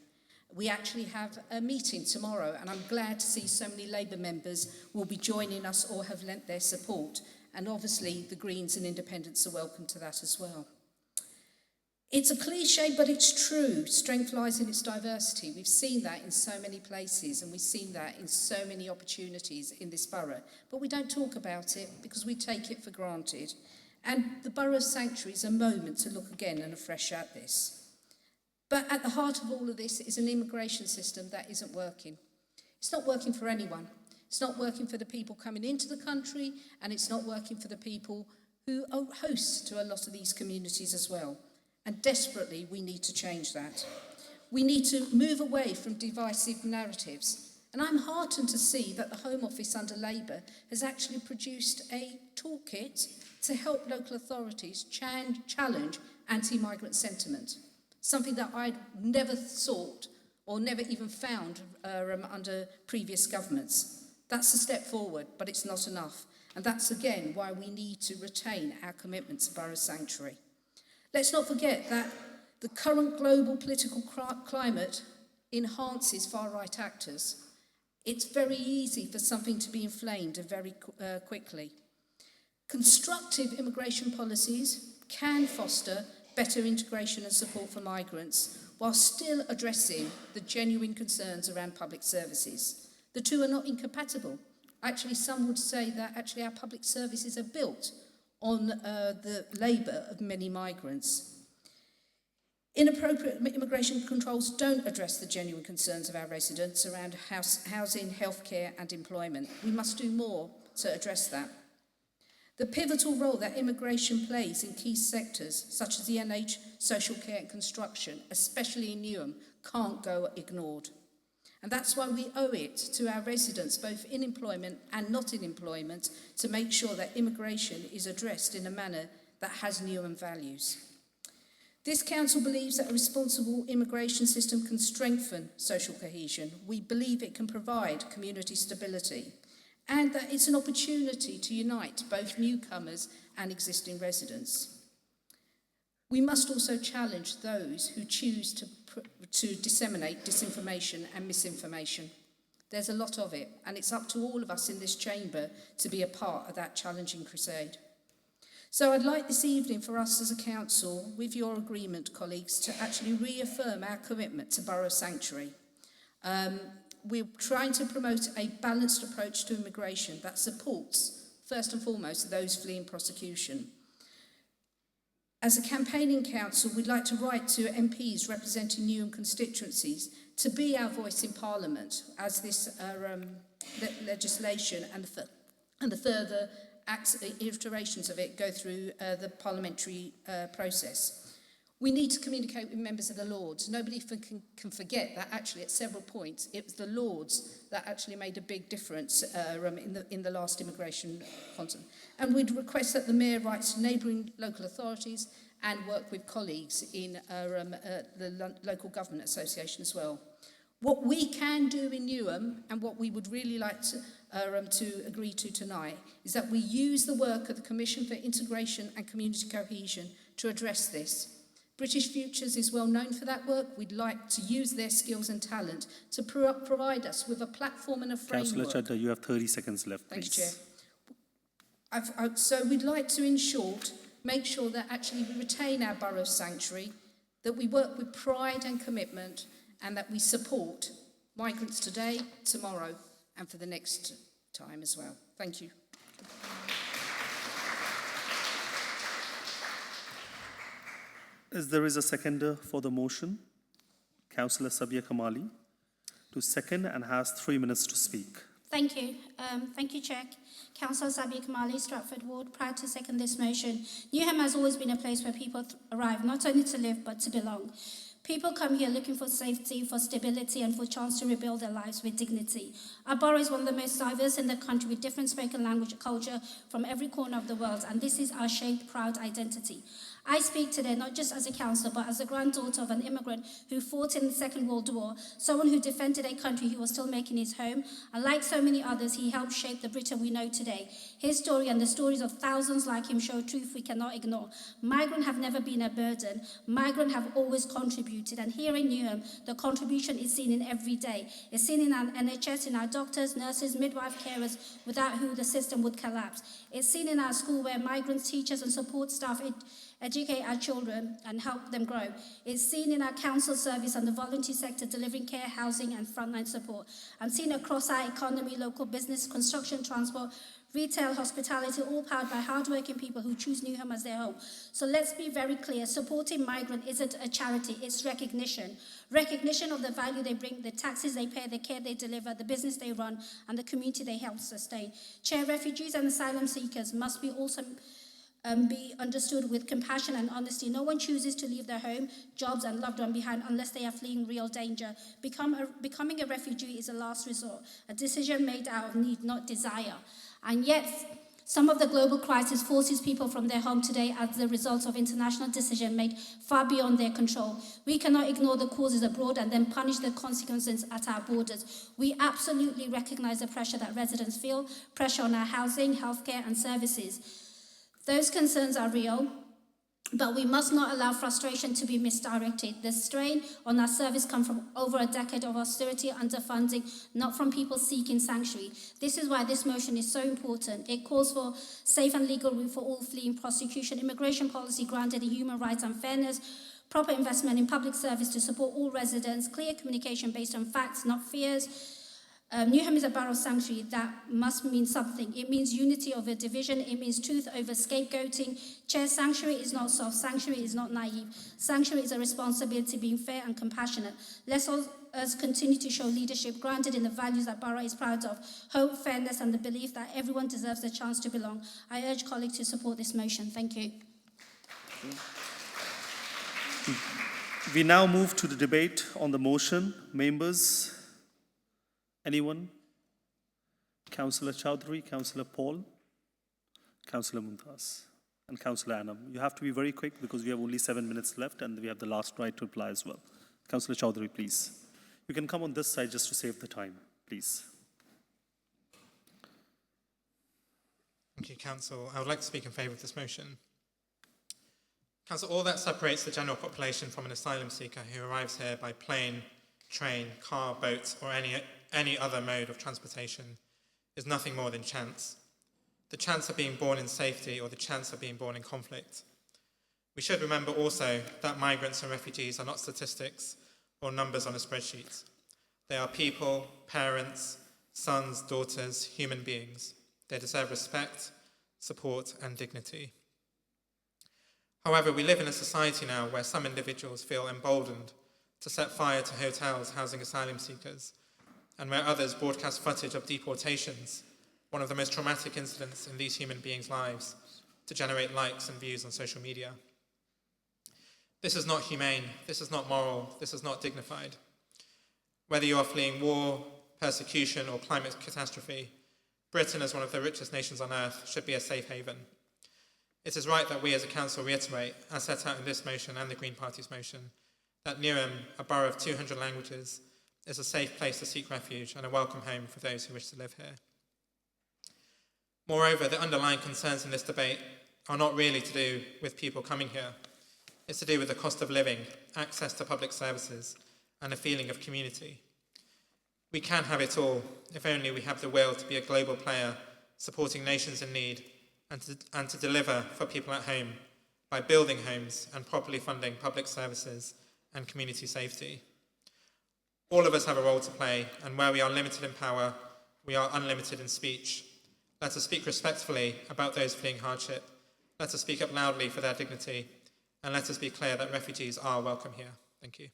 We actually have a meeting tomorrow, and I'm glad to see so many Labour members will be joining us or have lent their support. And obviously the Greens and Independents are welcome to that as well. It's a cliche, but it's true. Strength lies in its diversity. We've seen that in so many places, and we've seen that in so many opportunities in this borough. But we don't talk about it because we take it for granted. And the borough of sanctuary is a moment to look again and afresh at this. But at the heart of all of this is an immigration system that isn't working. It's not working for anyone. It's not working for the people coming into the country, and it's not working for the people who are hosts to a lot of these communities as well. And desperately, we need to change that. We need to move away from divisive narratives. And I'm heartened to see that the Home Office under Labour has actually produced a toolkit to help local authorities challenge anti-migrant sentiment, something that I'd never thought or never even found under previous governments. That's a step forward, but it's not enough. And that's, again, why we need to retain our commitment to borough sanctuary. Let's not forget that the current global political climate enhances far-right actors. It's very easy for something to be inflamed very quickly. Constructive immigration policies can foster better integration and support for migrants while still addressing the genuine concerns around public services. The two are not incompatible. Actually, some would say that actually our public services are built on the labour of many migrants. Inappropriate immigration controls don't address the genuine concerns of our residents around housing, healthcare and employment. We must do more to address that. The pivotal role that immigration plays in key sectors such as the NH, social care and construction, especially in Newham, can't go ignored. And that's why we owe it to our residents, both in employment and not in employment, to make sure that immigration is addressed in a manner that has Newham values. This council believes that a responsible immigration system can strengthen social cohesion. We believe it can provide community stability, and that it's an opportunity to unite both newcomers and existing residents. We must also challenge those who choose to disseminate disinformation and misinformation. There's a lot of it, and it's up to all of us in this chamber to be a part of that challenging crusade. So I'd like this evening for us as a council, with your agreement, colleagues, to actually reaffirm our commitment to borough sanctuary. We're trying to promote a balanced approach to immigration that supports, first and foremost, those fleeing prosecution. As a campaigning council, we'd like to write to MPs representing Newham constituencies to be our voice in Parliament as this legislation and the further iterations of it go through the parliamentary process. We need to communicate with members of the Lords. Nobody can forget that actually at several points it was the Lords that actually made a big difference in the last immigration conference. And we'd request that the Mayor writes to neighbouring local authorities and work with colleagues in the Local Government Association as well. What we can do in Newham, and what we would really like to agree to tonight, is that we use the work of the Commission for Integration and Community Cohesion to address this. British Futures is well known for that work. We'd like to use their skills and talent to provide us with a platform and a framework. Councillor Chadda, you have 30 seconds left, Thank please. you, Chair. So we'd like to, in short, make sure that actually we retain our borough sanctuary, that we work with pride and commitment, and that we support migrants today, tomorrow, and for the next time as well. Thank you. As there is a seconder for the motion, Councillor Sabia Kamali, to second and has 3 minutes to speak. Thank you. Thank you, Chair. Councillor Sabia Kamali, Stratford Ward. Proud to second this motion. Newham has always been a place where people arrive not only to live but to belong. People come here looking for safety, for stability, and for a chance to rebuild their lives with dignity. Our borough is one of the most diverse in the country, with different spoken language, culture from every corner of the world, and this is our shaped, proud identity. I speak today not just as a councillor, but as a granddaughter of an immigrant who fought in the Second World War, someone who defended a country he was still making his home, and like so many others, he helped shape the Britain we know today. His story and the stories of thousands like him show truth we cannot ignore. Migrants have never been a burden. Migrants have always contributed, and here in Newham, the contribution is seen in every day. It's seen in our NHS, in our doctors, nurses, midwife, carers, without who the system would collapse. It's seen in our school where migrants, teachers and support staff educate our children and help them grow. It's seen in our council service and the voluntary sector delivering care, housing and frontline support. And seen across our economy, local business, construction, transport, retail, hospitality, all powered by hardworking people who choose Newham as their home. So let's be very clear, supporting migrants isn't a charity, it's recognition. Recognition of the value they bring, the taxes they pay, the care they deliver, the business they run, and the community they help sustain. Chair, refugees and asylum seekers must be also be understood with compassion and honesty. No one chooses to leave their home, jobs and loved one behind unless they are fleeing real danger. Becoming a refugee is a last resort, a decision made out of need, not desire. And yet, some of the global crisis forces people from their home today as the result of international decisions made far beyond their control. We cannot ignore the causes abroad and then punish the consequences at our borders. We absolutely recognise the pressure that residents feel, pressure on our housing, healthcare and services. Those concerns are real, But we must not allow frustration to be misdirected. The strain on our service comes from over a decade of austerity, underfunding, not from people seeking sanctuary. This is why this motion is so important. It calls for safe and legal route for all fleeing prosecution, immigration policy grounded in human rights and fairness, proper investment in public service to support all residents, clear communication based on facts, not fears. Newham is a borough sanctuary. That must mean something. It means unity over division. It means truth over scapegoating. Chair, sanctuary is not soft. Sanctuary is not naive. Sanctuary is a responsibility, being fair and compassionate. Let us continue to show leadership grounded in the values that borough is proud of: hope, fairness, and the belief that everyone deserves the chance to belong. I urge colleagues to support this motion. Thank you. We now move to the debate on the motion. Members, anyone? Councillor Chowdhury, Councillor Paul, Councillor Mumtaz, and Councillor Anam. You have to be very quick because we have only 7 minutes left and we have the last right to reply as well. Councillor Chowdhury, please. You can come on this side just to save the time, please. Thank you, Council. I would like to speak in favour of this motion. Council, all that separates the general population from an asylum seeker who arrives here by plane, train, car, boat, or any other mode of transportation is nothing more than chance. The chance of being born in safety or the chance of being born in conflict. We should remember also that migrants and refugees are not statistics or numbers on a spreadsheet. They are people, parents, sons, daughters, human beings. They deserve respect, support, and dignity. However, we live in a society now where some individuals feel emboldened to set fire to hotels housing asylum seekers, and where others broadcast footage of deportations, one of the most traumatic incidents in these human beings' lives, to generate likes and views on social media. This is not humane, this is not moral, this is not dignified. Whether you are fleeing war, persecution, or climate catastrophe, Britain, as one of the richest nations on earth, should be a safe haven. It is right that we as a council reiterate, as set out in this motion and the Green Party's motion, that Newham, a borough of 200 languages, is a safe place to seek refuge and a welcome home for those who wish to live here. Moreover, the underlying concerns in this debate are not really to do with people coming here. It's to do with the cost of living, access to public services, and a feeling of community. We can have it all if only we have the will to be a global player, supporting nations in need, and to deliver for people at home by building homes and properly funding public services and community safety. All of us have a role to play, and where we are limited in power, we are unlimited in speech. Let us speak respectfully about those fleeing hardship. Let us speak up loudly for their dignity, and let us be clear that refugees are welcome here. Thank you.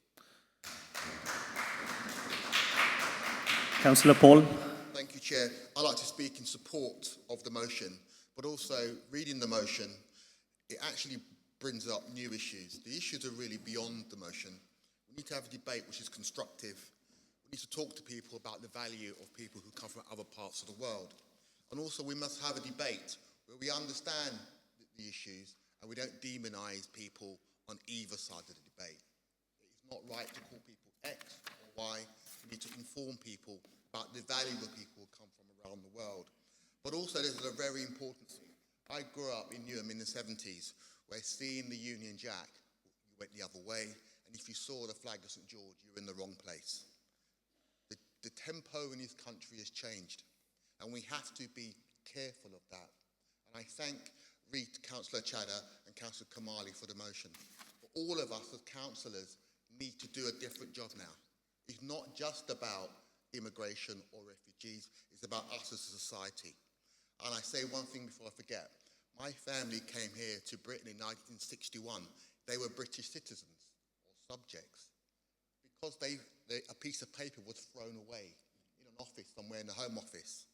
Councillor Paul. Thank you, Chair. I'd like to speak in support of the motion, but also reading the motion, it actually brings up new issues. The issues are really beyond the motion. We need to have a debate which is constructive. We need to talk to people about the value of people who come from other parts of the world. And also we must have a debate where we understand the issues and we don't demonise people on either side of the debate. It's not right to call people X or Y. We need to inform people about the value of people who come from around the world. But also there's a very important thing. I grew up in Newham in the 70s, where seeing the Union Jack, you went the other way, and if you saw the flag of St George, you were in the wrong place. The tempo in this country has changed, and we have to be careful of that. And I thank Councillor Chadha and Councillor Kamali for the motion. But all of us as councillors need to do a different job now. It's not just about immigration or refugees, it's about us as a society. And I say one thing before I forget. My family came here to Britain in 1961. They were British citizens or subjects. Because a piece of paper was thrown away in an office somewhere in the Home Office,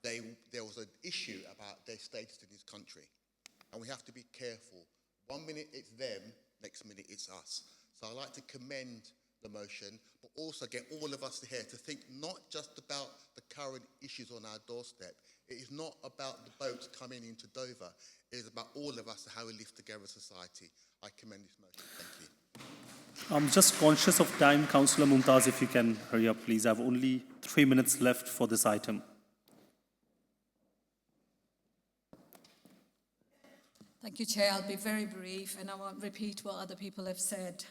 there was an issue about their status in this country. And we have to be careful. 1 minute it's them, next minute it's us. So I'd like to commend the motion, but also get all of us here to think not just about the current issues on our doorstep. It is not about the boats coming into Dover. It is about all of us and how we live together as a society. I commend this motion. Thank you. I'm just conscious of time. Councillor Mumtaz, if you can hurry up, please. I have only 3 minutes left for this item. Thank you, Chair. I'll be very brief and I won't repeat what other people have said.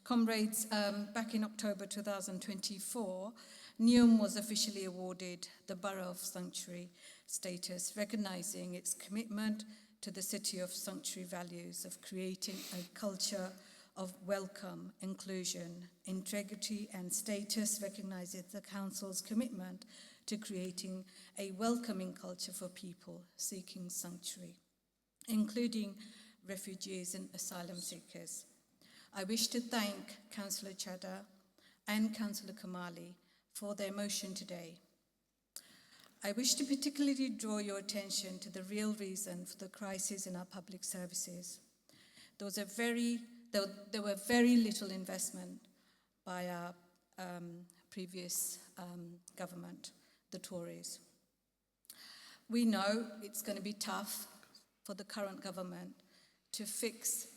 Comrades, back in October 2024, Newham was officially awarded the Borough of Sanctuary status, recognising its commitment to the City of Sanctuary values of creating a culture of welcome, inclusion, integrity and status recognises the Council's commitment to creating a welcoming culture for people seeking sanctuary, including refugees and asylum seekers. I wish to thank Councillor Chadha and Councillor Kamali for their motion today. I wish to particularly draw your attention to the real reason for the crisis in our public services. There were very little investment by our previous government, the Tories. We know it's going to be tough for the current government to fix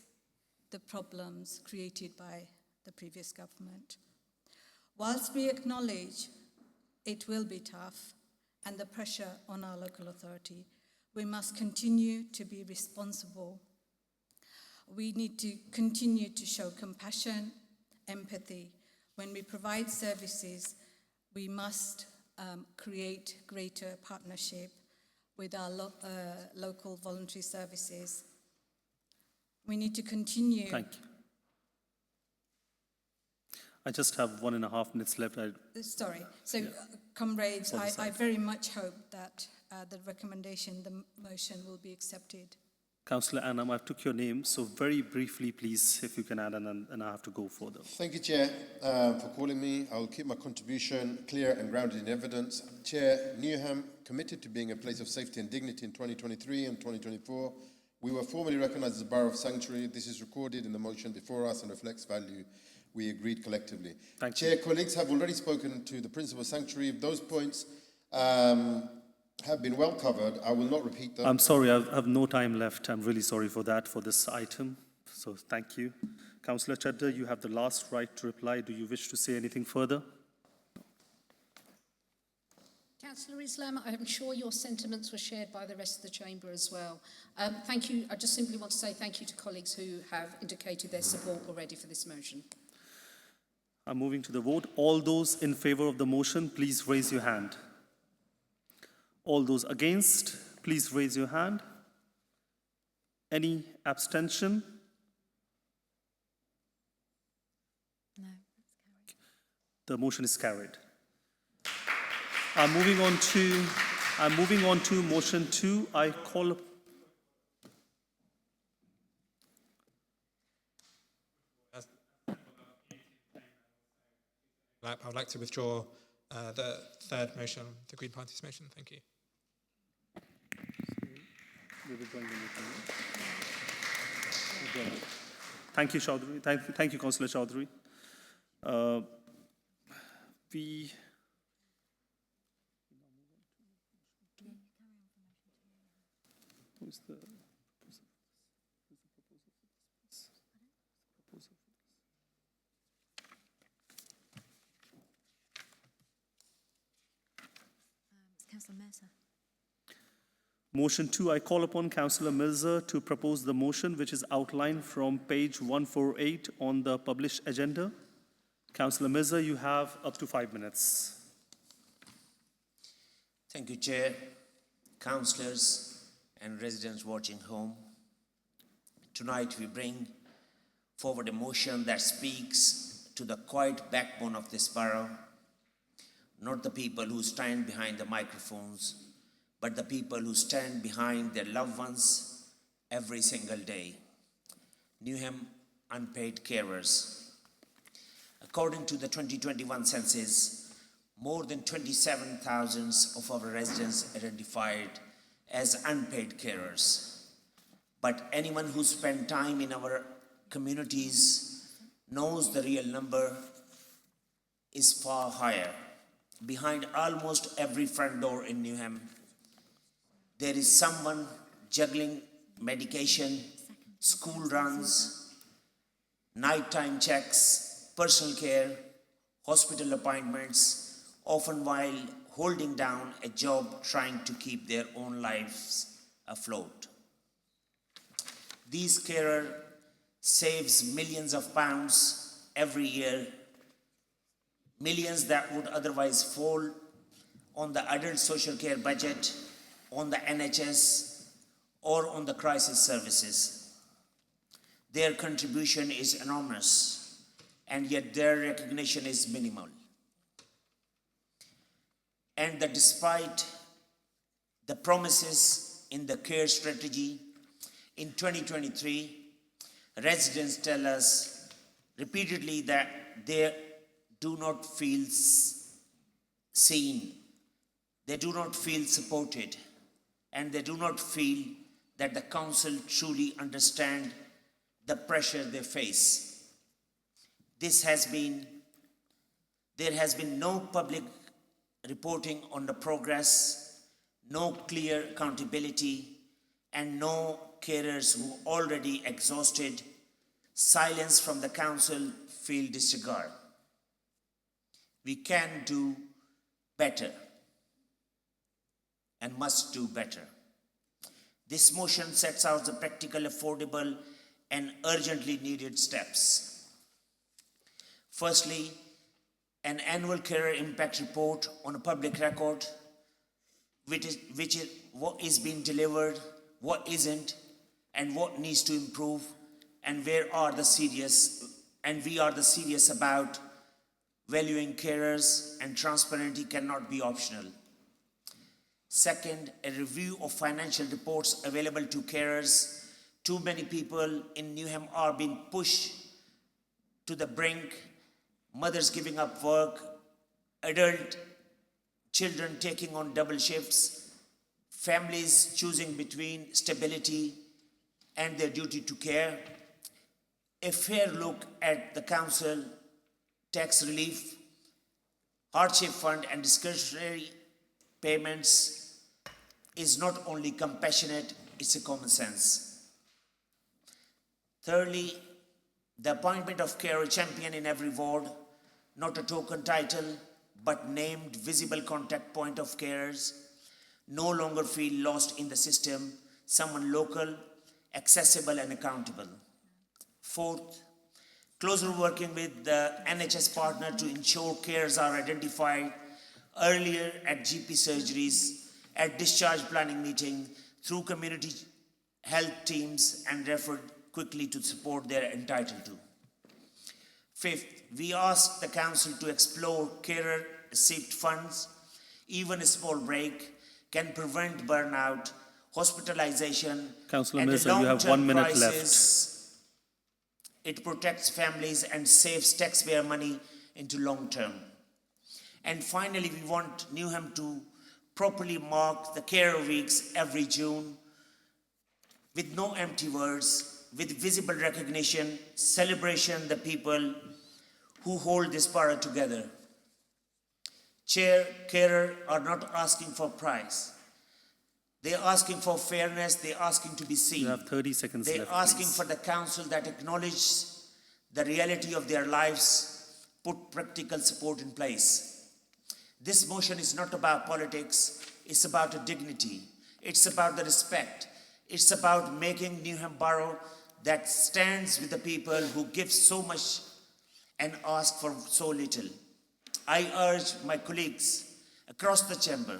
the problems created by the previous government. Whilst we acknowledge it will be tough and the pressure on our local authority, we must continue to be responsible. We need to continue to show compassion, empathy. When we provide services, we must create greater partnership with our local voluntary services. We need to continue. Thank you. I just have 1.5 minutes left. Sorry. So, comrades, I very much hope that the recommendation, the motion will be accepted. Councillor Annam, I took your name, so very briefly, please, if you can add, and I have to go further. Thank you, Chair, for calling me. I'll keep my contribution clear and grounded in evidence. Chair, Newham committed to being a place of safety and dignity in 2023 and 2024. We were formally recognised as a Borough of Sanctuary. This is recorded in the motion before us and reflects value we agreed collectively. Thank Chair, colleagues have already spoken to the principal sanctuary. If those points have been well covered, I will not repeat them. I'm sorry, I have no time left. I'm really sorry for that, for this item. So thank you. Councillor Chadha, you have the last right to reply. Do you wish to say anything further? Councillor Islam, I'm sure your sentiments were shared by the rest of the chamber as well. Thank you. I just simply want to say thank you to colleagues who have indicated their support already for this motion. I'm moving to the vote. All those in favour of the motion, please raise your hand. All those against, please raise your hand. Any abstention? No. The motion is carried. I'm moving on to motion 2. I call I would like to withdraw the third motion, the Green Party's motion. Thank you. Thank you, Chaudhry. Thank you, Councillor Chaudhry. Who's the proposal for this? Councillor Mercer. Motion 2, I call upon Councillor Mirza to propose the motion which is outlined from page 148 on the published agenda. Councillor Mirza, you have up to 5 minutes. Thank you, Chair, councillors and residents watching home. Tonight we bring forward a motion that speaks to the quiet backbone of this borough, not the people who stand behind the microphones, but the people who stand behind their loved ones every single day. Newham unpaid carers. According to the 2021 census, more than 27,000 of our residents identified as unpaid carers. But anyone who spent time in our communities knows the real number is far higher. Behind almost every front door in Newham, there is someone juggling medication, school runs, nighttime checks, personal care, hospital appointments, often while holding down a job trying to keep their own lives afloat. These carer saves millions of pounds every year, millions that would otherwise fall on the adult social care budget, on the NHS, or on the crisis services. Their contribution is enormous, and yet their recognition is minimal. And that despite the promises in the care strategy, in 2023, residents tell us repeatedly that they do not feel seen, they do not feel supported, and they do not feel that the council truly understands the pressure they face. There has been no public reporting on the progress, no clear accountability, and no carers who already exhausted. Silence from the council feel disregard. We can do better and must do better. This motion sets out the practical, affordable, and urgently needed steps. Firstly, an annual carer impact report on a public record, what is being delivered, what isn't, and what needs to improve, and we are the serious about valuing carers, and transparency cannot be optional. Second, a review of financial reports available to carers. Too many people in Newham are being pushed to the brink, mothers giving up work, adult children taking on double shifts, families choosing between stability and their duty to care. A fair look at the council tax relief, hardship fund, and discretionary payments is not only compassionate, it's a common sense. Thirdly, the appointment of carer champion in every ward, not a token title, but named visible contact point of carers, no longer feel lost in the system, someone local, accessible, and accountable. Fourth, closer working with the NHS partner to ensure carers are identified earlier at GP surgeries, at discharge planning meeting, through community health teams, and referred quickly to support they are entitled to. Fifth, we ask the council to explore carer received funds. Even a small break can prevent burnout, hospitalization, Councillor and a Mirza, you have 1 minute crisis. It protects families and saves taxpayer money into long term. And finally, we want Newham to properly mark the Carer Weeks every June with no empty words, with visible recognition, celebration the people who hold this borough together. Carer are not asking for price. They're asking for fairness, they're asking to be seen. You have 30 seconds they're left, asking please. for the council that acknowledges the reality of their lives, put practical support in place. This motion is not about politics, it's about a dignity. It's about the respect. It's about making Newham Borough that stands with the people who give so much and ask for so little. I urge my colleagues across the chamber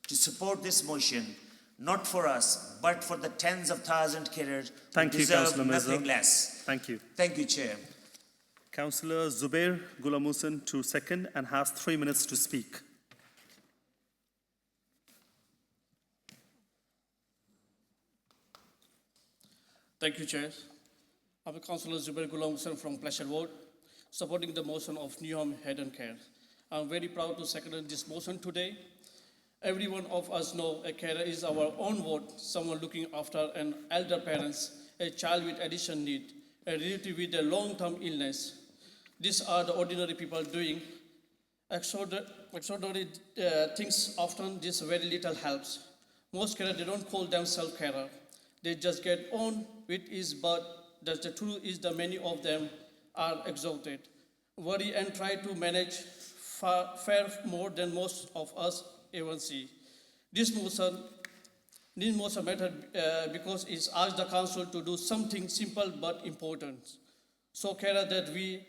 to support this motion, not for us, but for the tens of thousands of carers who Thank you, deserve Councillor Mirza. nothing less. Thank you. Thank you, Chair. Councillor Zubair Gulamusan to second and has 3 minutes to speak. Thank you, Chair. I'm Councillor Zubair Gulamusan from Pleasure Ward, supporting the motion of Newham Head and Care. I'm very proud to second this motion today. Every one of us know a carer is our own ward, someone looking after an elder parents, a child with additional need, a relative with a long-term illness. These are the ordinary people doing extraordinary things. Often this very little helps. Most carers, they don't call themselves carer. They just get on with it, but the truth is that many of them are exhausted, worry and try to manage far more than most of us even see. This motion This motion matter because it's asked the council to do something simple but important. So carer that we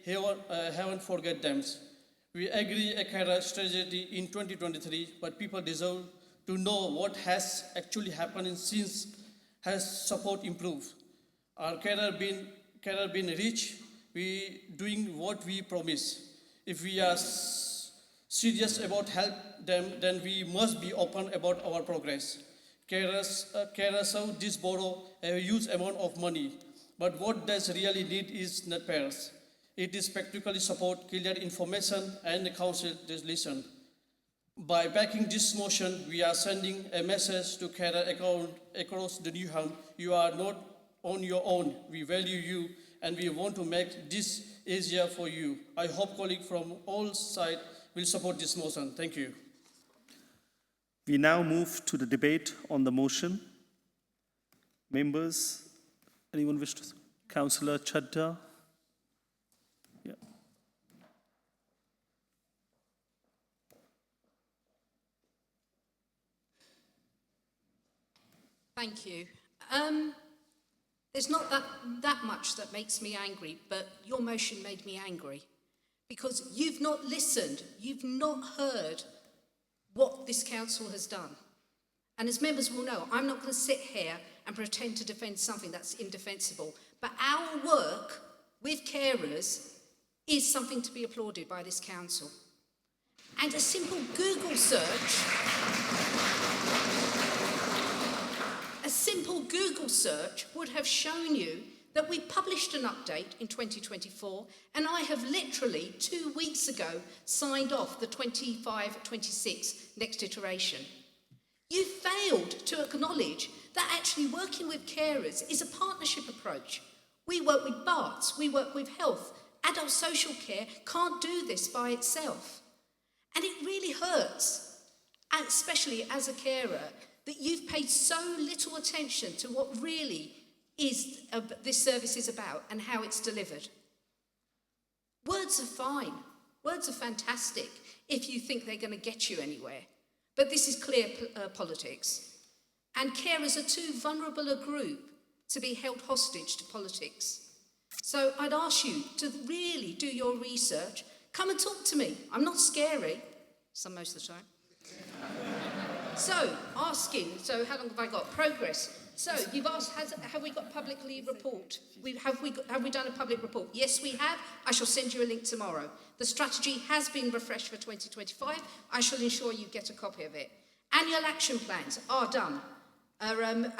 haven't forget them. We agree a carer strategy in 2023, but people deserve to know what has actually happened since has support improved. Our carer been rich, we doing what we promise. If we are serious about help them, then we must be open about our progress. Carers of this borrow a huge amount of money, but what does really need is not payers. It is practically support, clear information, and the council does listen. By backing this motion, we are sending a message to carer across the Newham. You are not on your own. We value you, and we want to make this easier for you. I hope colleagues from all sides will support this motion. Thank you. We now move to the debate on the motion. Members, anyone wish to? Councillor Chadda. Yeah. Thank you. There's not that much that makes me angry, but your motion made me angry because you've not listened, you've not heard what this council has done. And as members will know, I'm not going to sit here and pretend to defend something that's indefensible, but our work with carers is something to be applauded by this council. And a simple Google search would have shown you that we published an update in 2024, and I have literally 2 weeks ago signed off the 25-26 next iteration. You failed to acknowledge that actually working with carers is a partnership approach. We work with BARTs, we work with health. Adult social care can't do this by itself. And it really hurts, especially as a carer, that you've paid so little attention to what really is this service is about and how it's delivered. Words are fine. Words are fantastic if you think they're going to get you anywhere. But this is clear politics. And carers are too vulnerable a group to be held hostage to politics. So I'd ask you to really do your research. Come and talk to me. I'm not scary, most of the time. So, so how long have I got? Progress. So, you've asked, have we got publicly report? Have we done a public report? Yes, we have. I shall send you a link tomorrow. The strategy has been refreshed for 2025. I shall ensure you get a copy of it. Annual action plans are done,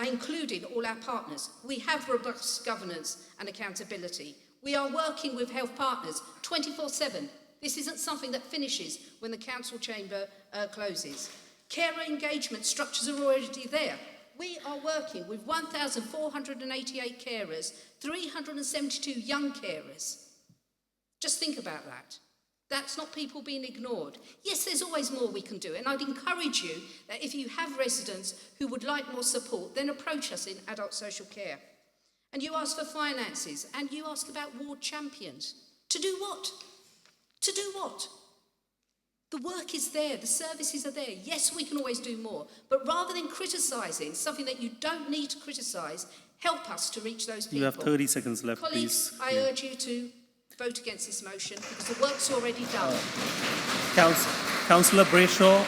including all our partners. We have robust governance and accountability. We are working with health partners 24/7. This isn't something that finishes when the council chamber closes. Carer engagement structures are already there. We are working with 1,488 carers, 372 young carers. Just think about that. That's not people being ignored. Yes, there's always more we can do, and I'd encourage you that if you have residents who would like more support, then approach us in adult social care. And you ask for finances, and you ask about ward champions. To do what? To do what? The work is there, the services are there. Yes, we can always do more, but rather than criticising something that you don't need to criticise, help us to reach those people. You have 30 seconds left, Colleagues, please. I urge you to vote against this motion because the work's already done. Councillor Brayshaw,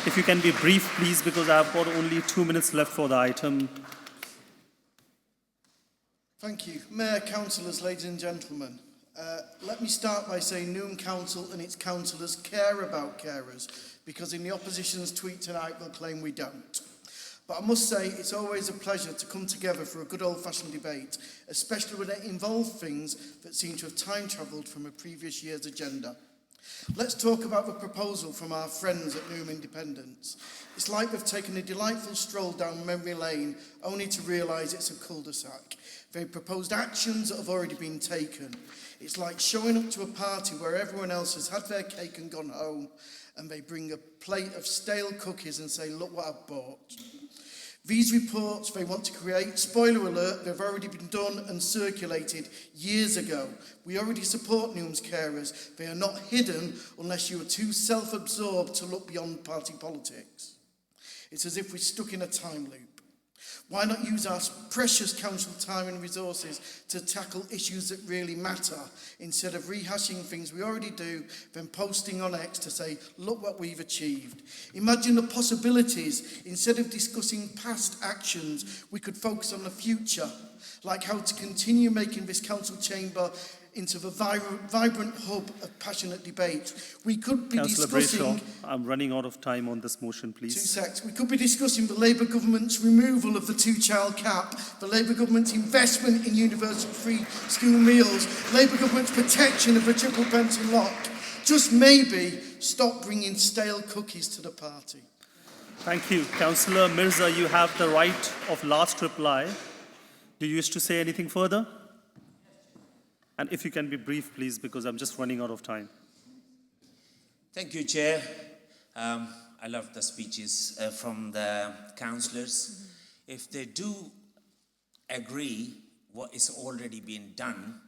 if you can be brief, please, because I've got only 2 minutes left for the item. Thank you. Mayor, councillors, ladies and gentlemen. Let me start by saying Newham Council and its councillors care about carers, because in the opposition's tweet tonight they'll claim we don't. But I must say it's always a pleasure to come together for a good old-fashioned debate, especially when it involves things that seem to have time-travelled from a previous year's agenda. Let's talk about the proposal from our friends at Newham Independence. It's like they've taken a delightful stroll down memory lane only to realise it's a cul-de-sac. They've proposed actions that have already been taken. It's like showing up to a party where everyone else has had their cake and gone home, and they bring a plate of stale cookies and say, look what I've bought. These reports they want to create, spoiler alert, they've already been done and circulated years ago. We already support Newham's carers. They are not hidden unless you are too self-absorbed to look beyond party politics. It's as if we're stuck in a time loop. Why not use our precious council time and resources to tackle issues that really matter, instead of rehashing things we already do, then posting on X to say, look what we've achieved. Imagine the possibilities. Instead of discussing past actions, we could focus on the future, like how to continue making this council chamber into the vibrant hub of passionate debate. We could be Councillor discussing... Brayshaw, I'm running out of time on this motion, please. 2 seconds. We could be discussing the Labour government's removal of the 2-child cap, the Labour government's investment in universal free school meals, Labour government's protection of the triple pension lock. Just maybe stop bringing stale cookies to the party. Thank you. Councillor Mirza, you have the right of last reply. Do you wish to say anything further? And if you can be brief, please, because I'm just running out of time. Thank you, Chair. I love the speeches from the councillors. If they do agree what is already being done,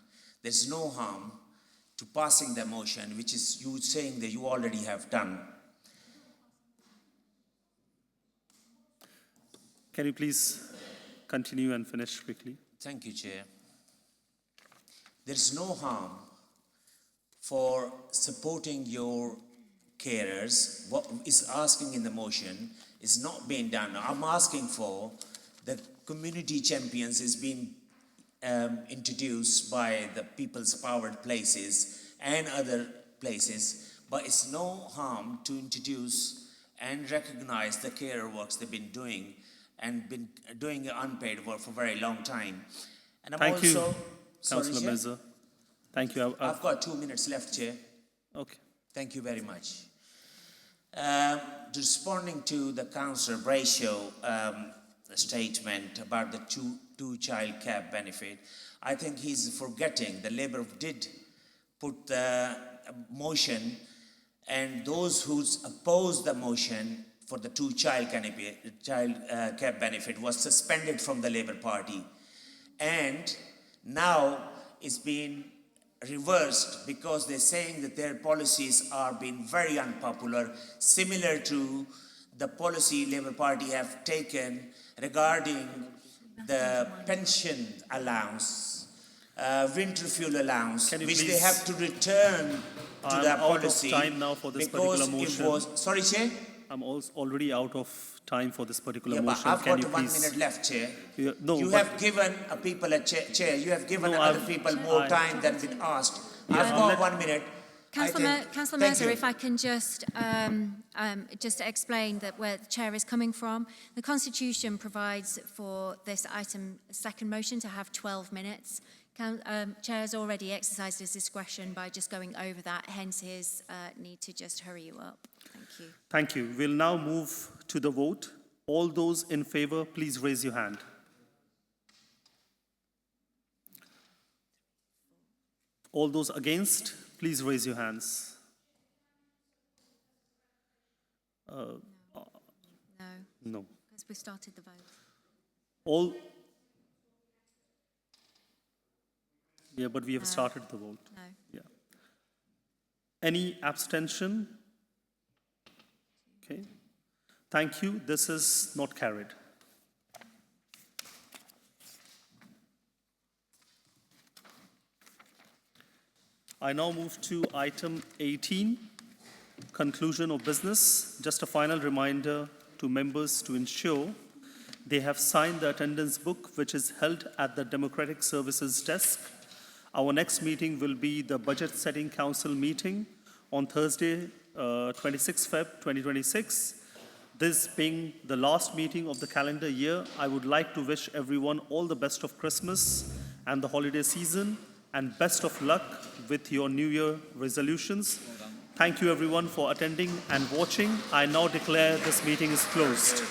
there's no harm to passing the motion, which is you saying that you already have done. Can you please continue and finish quickly? Thank you, Chair. There's no harm for supporting your carers. What is asking in the motion is not being done. I'm asking for the community champions is being introduced by the People's Powered Places and other places, but it's no harm to introduce and recognize the carer works they've been doing and been doing unpaid work for a very long time. And I'm Thank you, also... Councillor Mirza. Thank you. I've got 2 minutes left, Chair. Okay. Thank you very much. Responding to the Councillor Brayshaw statement about the two-child cap benefit, I think he's forgetting the Labour did put the motion, and those who opposed the motion for the two-child cap benefit was suspended from the Labour Party. And now it's been reversed because they're saying that their policies are being very unpopular, similar to the policy Labour Party have taken regarding the pension allowance, winter fuel allowance, which they have to return to that policy. I'm out of time now for this particular motion. It was, sorry, Chair? I'm also already out of time for this particular But motion. I've Can got you 1 please... minute left, Chair. No, you have given people a chair. You have given other people more time than been asked. I've got 1 minute. Councillor Mirza, if I can just explain that where the chair is coming from. The Constitution provides for this item, second motion, to have 12 minutes. Chair has already exercised his discretion by just going over that, hence his need to just hurry you up. Thank you. Thank you. We'll now move to the vote. All those in favour, please raise your hand. All those against, please raise your hands. No. Because we started the vote. All... Yeah, but we have started the vote. No. Yeah. Any abstention? Okay. Thank you. This is not carried. I now move to item 18, conclusion of business. Just a final reminder to members to ensure they have signed the attendance book, which is held at the Democratic Services Desk. Our next meeting will be the Budget Setting Council meeting on Thursday, 26 Feb 2026. This being the last meeting of the calendar year, I would like to wish everyone all the best of Christmas and the holiday season, and best of luck with your New Year resolutions. Thank you everyone for attending and watching. I now declare this meeting is closed.